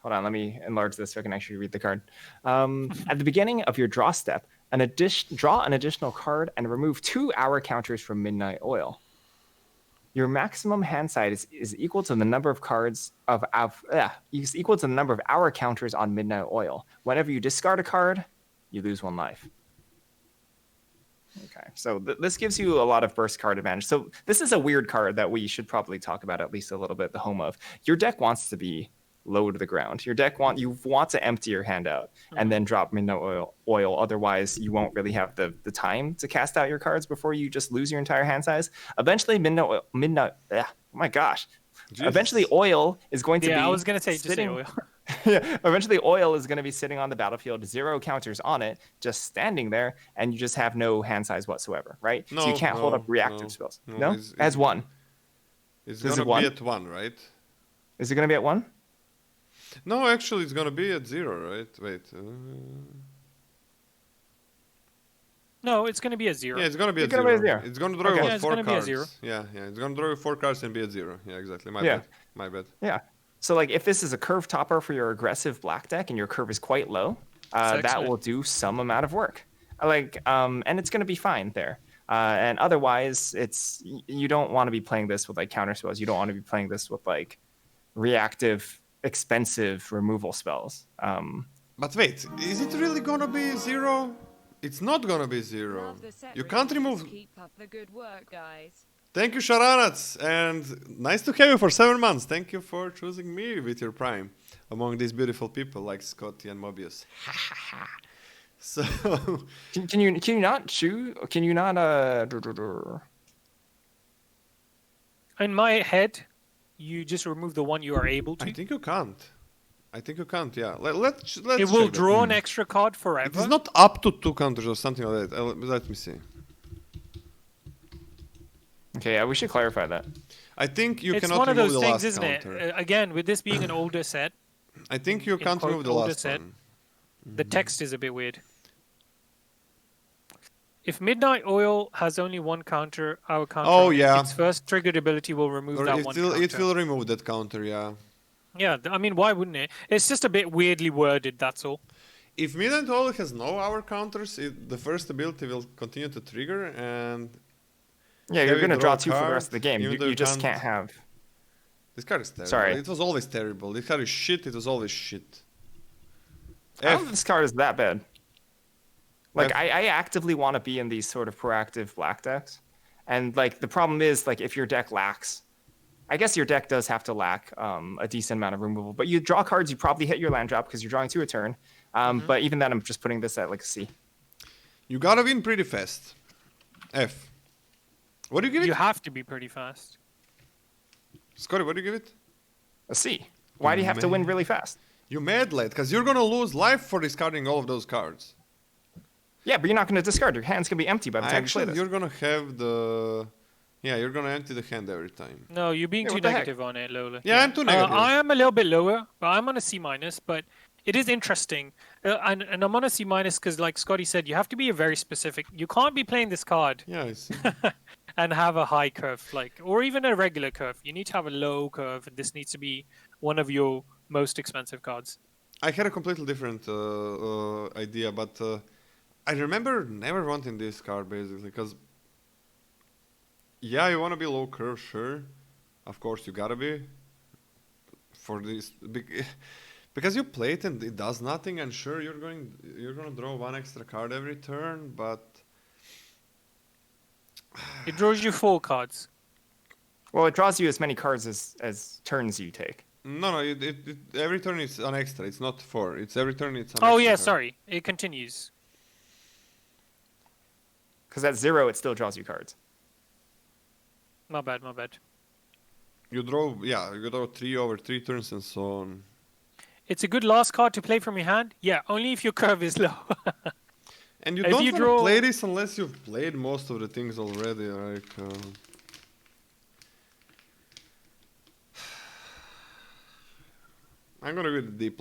Hold on, let me enlarge this so I can actually read the card. At the beginning of your draw step, draw an additional card and remove 2-hour counters from Midnight Oil. Your maximum hand size is equal to the number of cards is equal to the number of hour counters on Midnight Oil. Whenever you discard a card, you lose 1 life. Okay, so this gives you a lot of burst card advantage. So this is a weird card that we should probably talk about at least a little bit, the home of. Your deck wants to be low to the ground. Your deck you want to empty your hand out and then drop Midnight Oil. Otherwise, you won't really have the time to cast out your cards before you just lose your entire hand size. Eventually, oh my gosh. Jesus. Eventually, Oil is going to be I was going to say, just say sitting... oil. Yeah, eventually Oil is going to be sitting on the battlefield, 0 counters on it, just standing there, and you just have no hand size whatsoever, right? So you can't hold up reactive spells. No? It has 1. It's Is going to it be 1? at 1, right? Is it going to be at 1? No, actually, it's going to be at 0, right? Wait. No, it's going to be a 0. Yeah, it's going to be at It's gonna 0. be at 0. It's going to draw Okay. what, Yeah, it's 4 gonna be a cards. 0. Yeah, it's going to draw 4 cards and be at 0. Yeah, exactly. My bad. Yeah. So like if this is a curve topper for your aggressive black deck and your curve is quite low, that excellent. will do some amount of work. And it's going to be fine there. And otherwise, you don't want to be playing this with like counter spells. You don't want to be playing this with like reactive, expensive removal spells. But wait, is it really going to be 0? It's not going to be 0. You can't remove... Keep up the good work, guys. Thank you, Sharanats, and nice to have you for 7 months. Thank you for choosing me with your prime among these beautiful people like Scotty and Mobieus. So, Can you not choose? Can you not In my head, you just remove the one you are able to. I think you can't. Yeah. Let's It check will that. draw an extra card It forever. is not up to 2 counters or something like that. Let me see. Okay, yeah, we should clarify that. I think you It's cannot one of remove those the things, last isn't counter. it? Again, with this being an older set, I think you can't quote, remove the older last set. one. the text is a bit weird. If Midnight Oil has only 1 counter, our counter, Oh, yeah. its first triggered ability will remove Or that it 1 will, counter. it will remove that counter, yeah. Yeah, I mean, why wouldn't it? It's just a bit weirdly worded, that's all. If Midnight Oil has no hour counters, the first ability will continue to trigger, and Yeah, you're Heavy going to draw draw 2 for the card, rest of the game. even though You you just can't- can't have. this card is terrible. Sorry. It was always terrible. This card is shit, it was always shit. I don't think this card is that bad. Like, F. I actively want to be in these sort of proactive black decks. And, like, the problem is, like, if your deck lacks I guess your deck does have to lack a decent amount of removal, but you draw cards, you probably hit your land drop because you're drawing 2 a turn. But even then, I'm just putting this at like a C. You gotta win pretty fast. F. What do you give You it? have to be pretty fast. Scotty, what do you give it? A C. Why do you have to win really fast? You mad lad, because you're gonna lose life for discarding all of those cards. Yeah, but you're not going to discard. Your hand's going to be empty by the time you play Actually, this. you're gonna have the... Yeah, you're gonna empty the hand every time. No, you're being Yeah, too what the heck? negative on it, Lola. Yeah, I'm too negative. I am a little bit lower, but I'm on a C minus. But it is interesting, and I'm on a C minus because, like Scotty said, you have to be a very specific. You can't be playing this card Yeah, I see. and have a high curve, or even a regular curve. You need to have a low curve, and this needs to be one of your most expensive cards. I had a completely different idea, but I remember never wanting this card basically, because yeah, you want to be low curve, sure. Of course, you gotta be for this because you play it and it does nothing, and sure, you're gonna draw 1 extra card every turn, but It draws you 4 cards. Well, it draws you as many cards as turns you take. no, every turn it's an extra. It's not 4. It's every turn it's an Oh extra yeah, card. sorry. It continues. Because at 0, it still draws you cards. My bad, my bad. You draw 3 over 3 turns and so on. It's a good last card to play from your hand. Yeah, only if your curve is low. And you If don't you want to draw- play this unless you've played most of the things already, like... I'm gonna give it a D+.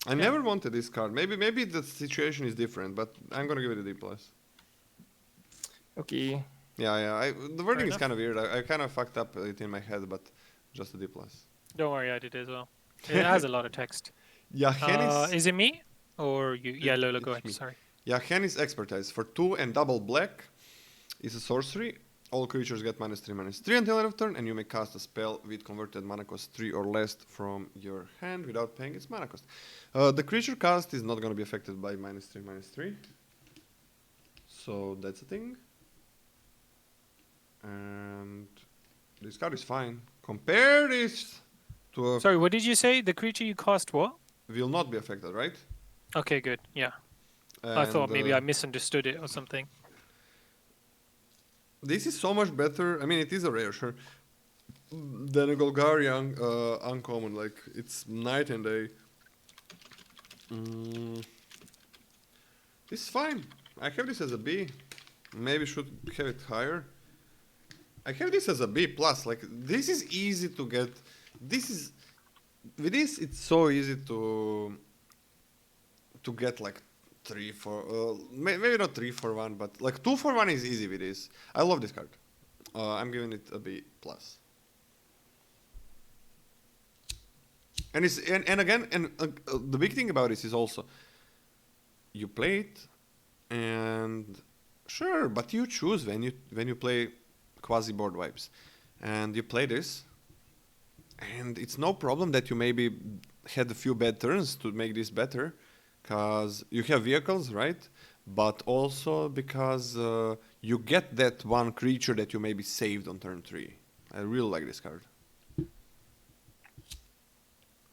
I never wanted this card. Maybe the situation is different, but I'm gonna give it a D+. Okay. Yeah, the wording is enough. kind of weird. I kind of fucked up it in my head, but just a D+. Don't worry, I did as well. It has a lot of text. Yahenis... Is it me? Or you? Yeah, Lola, go it's ahead. me. Sorry. Yahenis Expertise. For 2 and double black, is a sorcery. All creatures get -3/-3 until end of turn, and you may cast a spell with converted mana cost 3 or less from your hand without paying its mana cost. The creature cast is not going to be affected by -3/-3. So that's a thing. And this card is fine. Compare this to a... Sorry, what did you say? The creature you cast what? Will not be affected, right? Okay, good. Yeah. I thought And, maybe I misunderstood it or something. This is so much better. I mean, it is a rare, sure. Than a Golgarian uncommon. Like, it's night and day. This is fine. I have this as a B. Maybe should have it higher. I have this as a B plus. Like, this is easy to get. This is... With this, it's so easy to get, like, 3 for maybe not 3 for 1, but like 2 for 1 is easy with this. I love this card. I'm giving it a B plus. And it's and again the big thing about this is also you play it, and sure, but you choose when you play quasi board wipes, and you play this, and it's no problem that you maybe had a few bad turns to make this better. Because you have vehicles, right? But also because you get that one creature that you maybe saved on turn 3. I really like this card.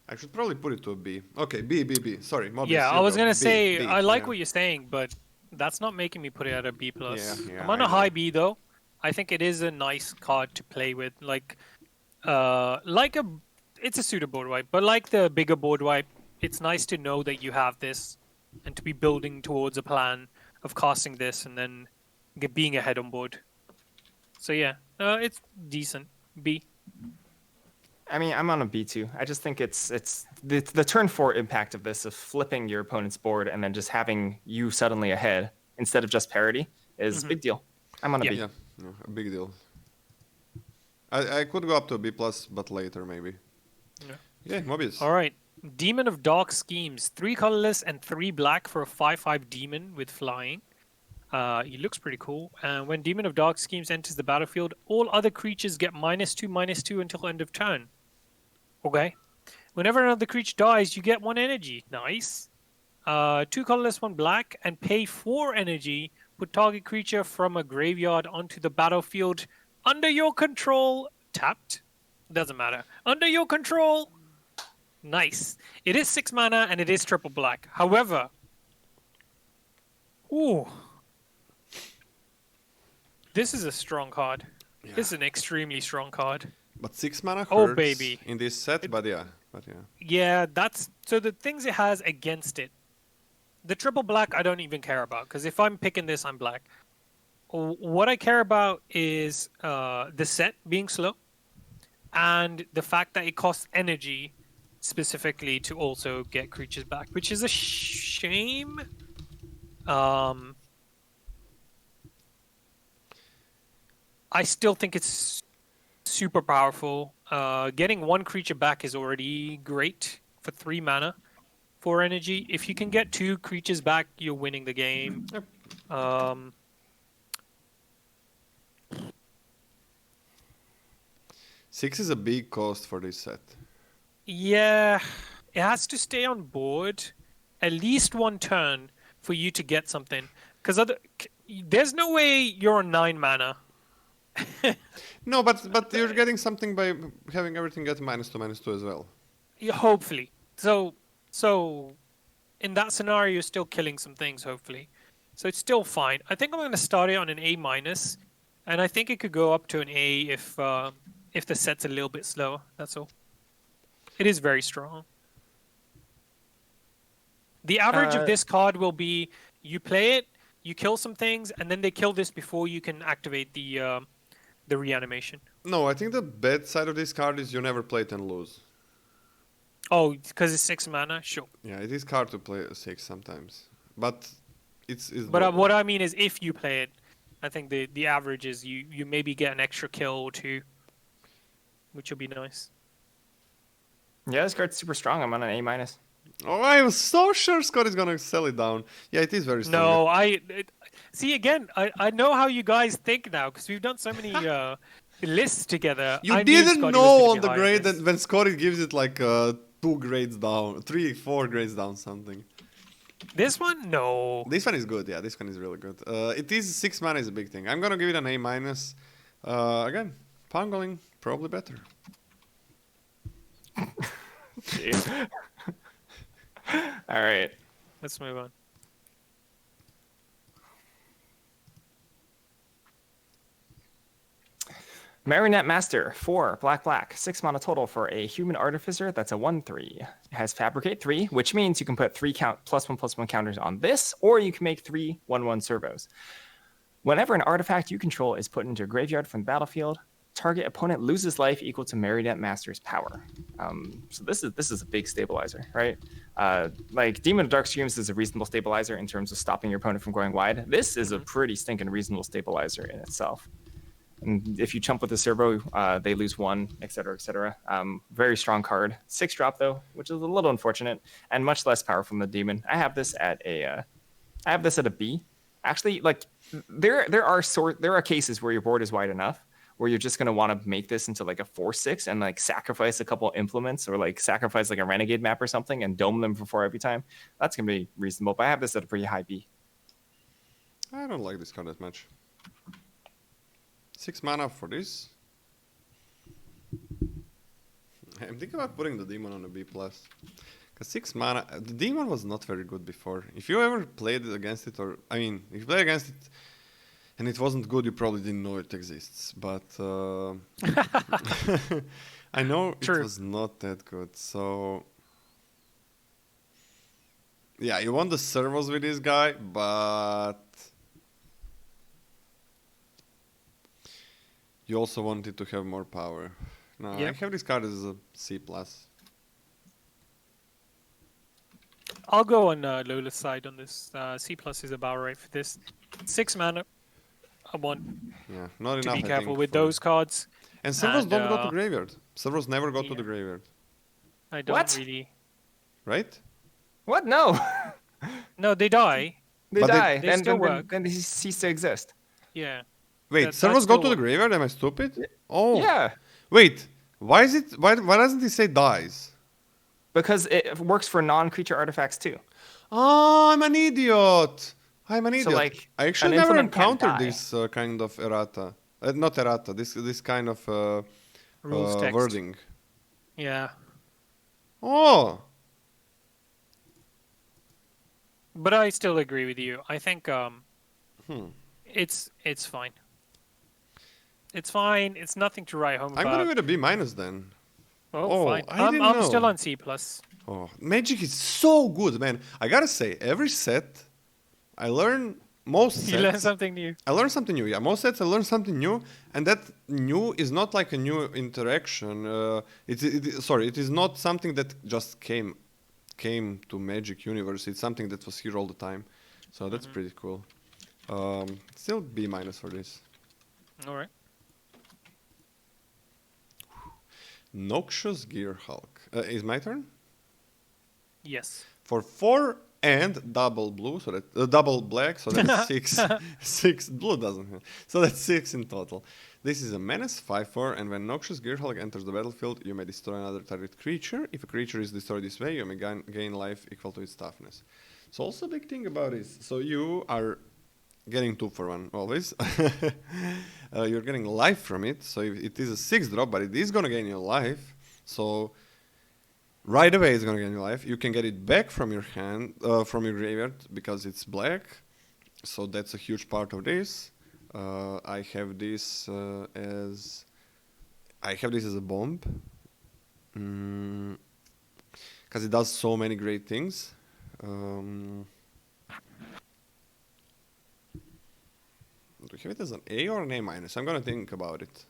I should probably put it to a B. Okay, B. Sorry, Mobieus, Yeah, you I was go. gonna B, say B, I like yeah. what you're saying, but that's not making me put it at a B plus. Yeah, I'm on I a high know. B though. I think it is a nice card to play with. It's a pseudo board wipe, but like the bigger board wipe, it's nice to know that you have this and to be building towards a plan of casting this and then being ahead on board. So yeah, it's decent. B. I mean, I'm on a B2. I just think it's the turn 4 impact of this, of flipping your opponent's board and then just having you suddenly ahead instead of just parity, is a big deal. I'm on a B. Yeah, a big deal. I could go up to a B plus, but later maybe. Yeah, Mobieus. All right. Demon of Dark Schemes. 3 colorless and 3 black for a 5/5 demon with flying. He looks pretty cool. And when Demon of Dark Schemes enters the battlefield, all other creatures get -2/-2 until end of turn. Okay. Whenever another creature dies, you get 1 energy. Nice. 2 colorless, 1 black, and pay 4 energy. Put target creature from a graveyard onto the battlefield under your control, tapped. Doesn't matter. Under your control. Nice. It is 6 mana and it is triple black. However, ooh, this is a strong card. Yeah. This is an extremely strong card. But 6 mana hurts Oh, baby. in this set, but yeah. Yeah, that's so the things it has against it. The triple black I don't even care about because if I'm picking this, I'm black. What I care about is the set being slow and the fact that it costs energy specifically to also get creatures back, which is a shame. I still think it's super powerful. Getting one creature back is already great for 3 mana. 4 energy. If you can get 2 creatures back, you're winning the game. Yep. 6 is a big cost for this set. Yeah, it has to stay on board at least one turn for you to get something. Because there's no way you're on 9 mana. No, but you're getting something by having everything get -2/-2 as well. Yeah, hopefully. So in that scenario, you're still killing some things, hopefully. So it's still fine. I think I'm going to start it on an A-, and I think it could go up to an A if the set's a little bit slower. That's all. It is very strong. The average of this card will be you play it, you kill some things, and then they kill this before you can activate the reanimation. No, I think the bad side of this card is you never play it and lose. Oh, because it's 6 mana? Sure. Yeah, it is hard to play 6 sometimes. But it's But doable. what I mean is if you play it, I think the average is you maybe get an extra kill or 2, which will be nice. Yeah, this card's super strong. I'm on an A-. Oh, I was so sure Scott is gonna sell it down. Yeah, it is very strong. No, see again. I know how you guys think now because we've done so many lists together. You I knew didn't Scotty was know gonna on be the high grade this. that when Scotty gives it like 2 grades down, 3, 4 grades down, something. This one, no. This one is good. Yeah, this one is really good. It is 6 mana is a big thing. I'm gonna give it an A-. Again, Pangolin probably better. Jeez. All right. Let's move on. Marionette Master, 4, black, 6 mana total for a human artificer. That's a 1/3. It has Fabricate 3, which means you can put 3 +1/+1 counters on this, or you can make 3 1/1 servos. Whenever an artifact you control is put into a graveyard from the battlefield, target opponent loses life equal to Marionette Master's power. So this is a big stabilizer, right? Like Demon of Dark Streams is a reasonable stabilizer in terms of stopping your opponent from going wide. This is a pretty stinking reasonable stabilizer in itself. And if you chump with a servo, they lose 1, etc., etc. Very strong card. 6 drop though, which is a little unfortunate and much less powerful than the demon. I have this at a B. Actually, like there are cases where your board is wide enough where you're just gonna want to make this into like a 4/6 and like sacrifice a couple implements or like sacrifice like a renegade map or something and dome them for 4 every time. That's gonna be reasonable. But I have this at a pretty high B. I don't like this card that much. 6 mana for this. I'm thinking about putting the demon on a B+. Because 6 mana, the demon was not very good before. If you ever played against it, if you play against it and it wasn't good, you probably didn't know it exists. But I know True. it was not that good. So yeah, you want the servos with this guy, but you also want it to have more power. No, Yep. I have this card as a C+. I'll go on Lola's side on this. C+ is about right for this. 6 mana. I want Yeah, not enough. to be I careful think, with for- those cards. And servos and, don't go to graveyard. Servos never go to yeah. the graveyard, I don't What? really. right? What? No. No, they die. They But die. they Then still then work. they cease to exist. Yeah. Wait, That's servos go still to the one. graveyard? Am I stupid? Oh. Yeah. Wait, why is it? Why doesn't it say dies? Because it works for non-creature artifacts too. Oh, I'm an idiot. I'm an idiot. like, I actually an never implement can't encountered die. this kind of errata. Not errata. This kind of Rules text. wording. Yeah. Oh, But I still agree with you. I think Hmm. it's fine. It's fine. It's nothing to write home I'm gonna about. give it a B minus then. Oh, fine. I didn't I'm know. still on C plus. Oh, Magic is so good, man. I gotta say, every set, I learn most You learn sets. something new. I learn something new. Yeah, most sets I learn something new, and that new is not like a new interaction. It is not something that just came to Magic Universe. It's something that was here all the time. So that's pretty cool. Still B minus for this. All right. Noxious Gear Hulk. Is my turn? Yes. For 4 and double blue, so that double black, so that's 6. 6 blue doesn't have. So that's 6 in total. This is a menace 5/4, and when Noxious Gearhulk enters the battlefield, you may destroy another target creature. If a creature is destroyed this way, you may gain life equal to its toughness. So also a big thing about this. So you are getting 2 for 1 always. You're getting life from it. So it is a 6 drop, but it is gonna gain you life. So right away it's gonna gain you life. You can get it back from your hand, from your graveyard, because it's black. So that's a huge part of this. I have this as a bomb, because it does so many great things. Do you have it as an A or an A minus? I'm gonna think about it.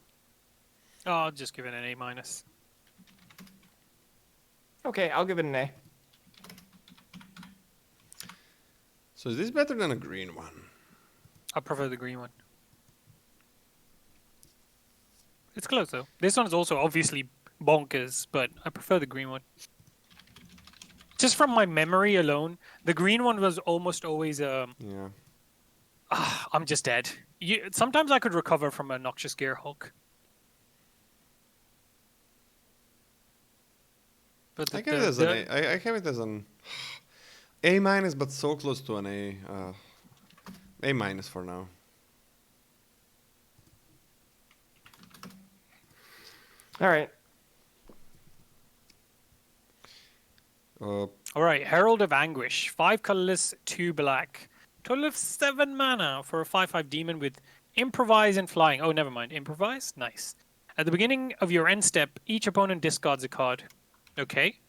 Oh, I'll just give it an A minus. Okay, I'll give it an A. So is this better than a green one? I prefer the green one. It's close though. This one is also obviously bonkers, but I prefer the green one. Just from my memory alone, the green one was almost always Yeah. I'm just dead. Sometimes I could recover from a Noxious Gearhulk. But I have it as an A. I have it as an A minus, but so close to an A. A minus for now. All right. All right, Herald of Anguish, 5 colorless, 2 black, total of 7 mana for a 5/5 demon with improvise and flying. Oh, never mind, improvise. Nice. At the beginning of your end step, each opponent discards a card. Okay.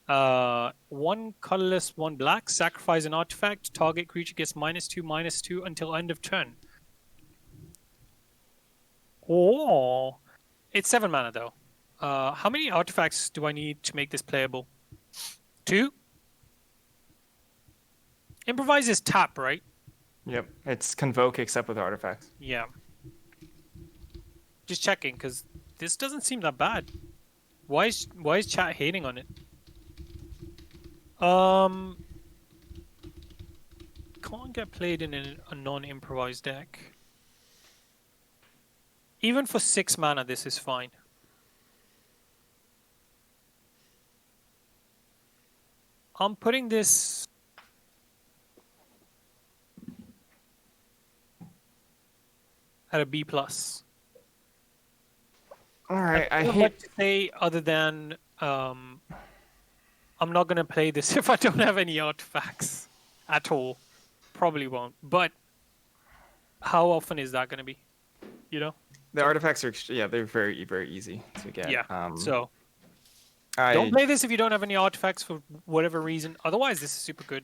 1 colorless, 1 black. Sacrifice an artifact. Target creature gets -2/-2 until end of turn. Oh, it's 7 mana though. How many artifacts do I need to make this playable? 2? Improvise is tap, right? Yep. It's convoke except with artifacts. Yeah. Just checking, because this doesn't seem that bad. Why is chat hating on it? Can't get played in a non-improvised deck. Even for 6 mana, this is fine. I'm putting this at a B plus. All right. I don't know hate. what to say other than I'm not gonna play this if I don't have any artifacts at all. Probably won't. But how often is that gonna be? You know? The artifacts are they're very very easy to get. Yeah. So I don't play this if you don't have any artifacts for whatever reason. Otherwise, this is super good.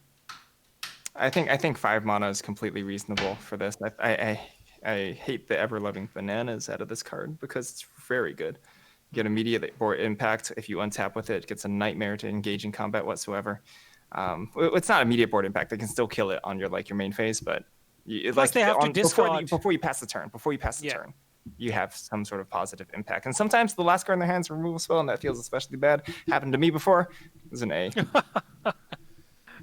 I think 5 mana is completely reasonable for this. I hate the ever loving bananas out of this card because it's very good. You get immediate board impact if you untap with it. It gets a nightmare to engage in combat whatsoever. It's not immediate board impact. They can still kill it on your main phase, but Plus they have to discard before you pass the turn. Turn, you have some sort of positive impact. And sometimes the last card in their hands is a removal spell, and that feels especially bad. Happened to me before. It was an A.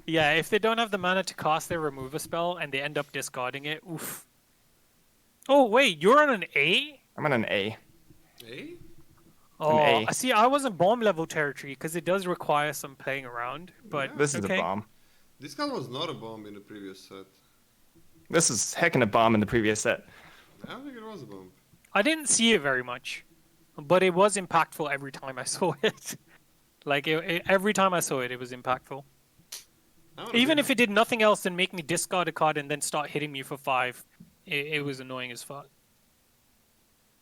Yeah, if they don't have the mana to cast their removal spell and they end up discarding it, oof. Oh wait, you're on an A? I'm on an A. A? Oh, A. see, I was in bomb level territory because it does require some playing around. But This is okay. a bomb. This card was not a bomb in the previous set. This is heckin' a bomb in the previous set. I don't think it was a bomb. I didn't see it very much. but it was impactful every time I saw it. Like every time I saw it, it was impactful. Even if it did nothing else than make me discard a card and then start hitting me for 5, it was annoying as fuck.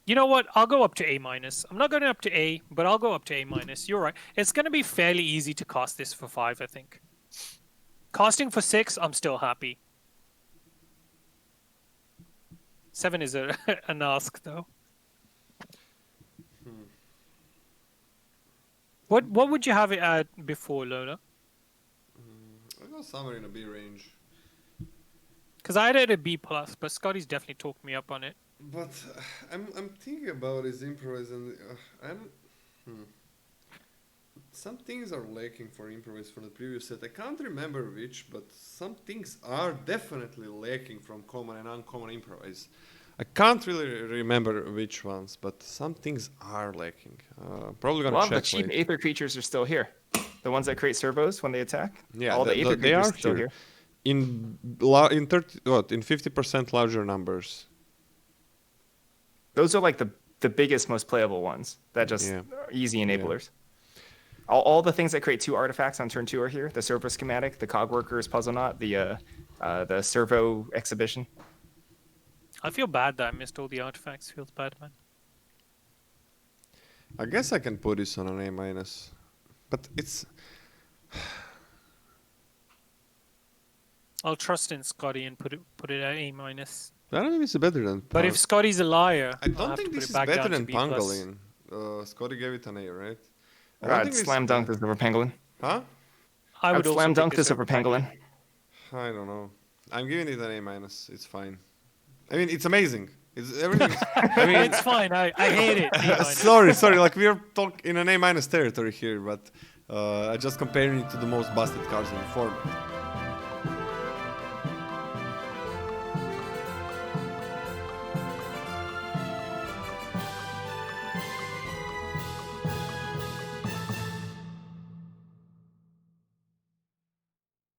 You know what? I'll go up to A-. I'm not going up to A, but I'll go up to A-. You're right. It's going to be fairly easy to cast this for 5, I think. Casting for 6, I'm still happy. 7 is an ask, though. What would you have it at before, Lola? I go somewhere in a B range. Because I had it at B+, but Scotty's definitely talked me up on it. But I'm thinking about his improvise and some things are lacking for improvise from the previous set. I can't remember which, but some things are definitely lacking from common and uncommon improvise. I can't really remember which ones, but some things are lacking. Probably gonna A lot of check the cheap later. Aether creatures are still here. The ones that create servos when they attack. Yeah, all the Aether they creatures are are still here. here. In 50% larger numbers. Those are like the biggest, most playable ones. That just Yeah. are easy enablers. All the things that create 2 artifacts on turn 2 are here. The servo schematic, the cogworkers puzzle knot, the servo exhibition. I feel bad that I missed all the artifacts. Feels bad, man. I guess I can put this on an A-, but it's I'll trust in Scotty and put it at A-. I don't think it's better than. But if Scotty's a liar, I I'll don't have think to put this it is back better down to than B+. Pangolin. Scotty gave it an A, right? I don't I'd think this- slam dunk this over Pangolin. Huh? I I'd would also slam pick dunk this over Pangolin. Pangolin. I don't know. I'm giving it an A-. It's fine. I mean, it's amazing. It's everything. I mean, It's fine. I hate it. A-. sorry. Like we are talking in an A- territory here, but I just comparing it to the most busted cards in the format.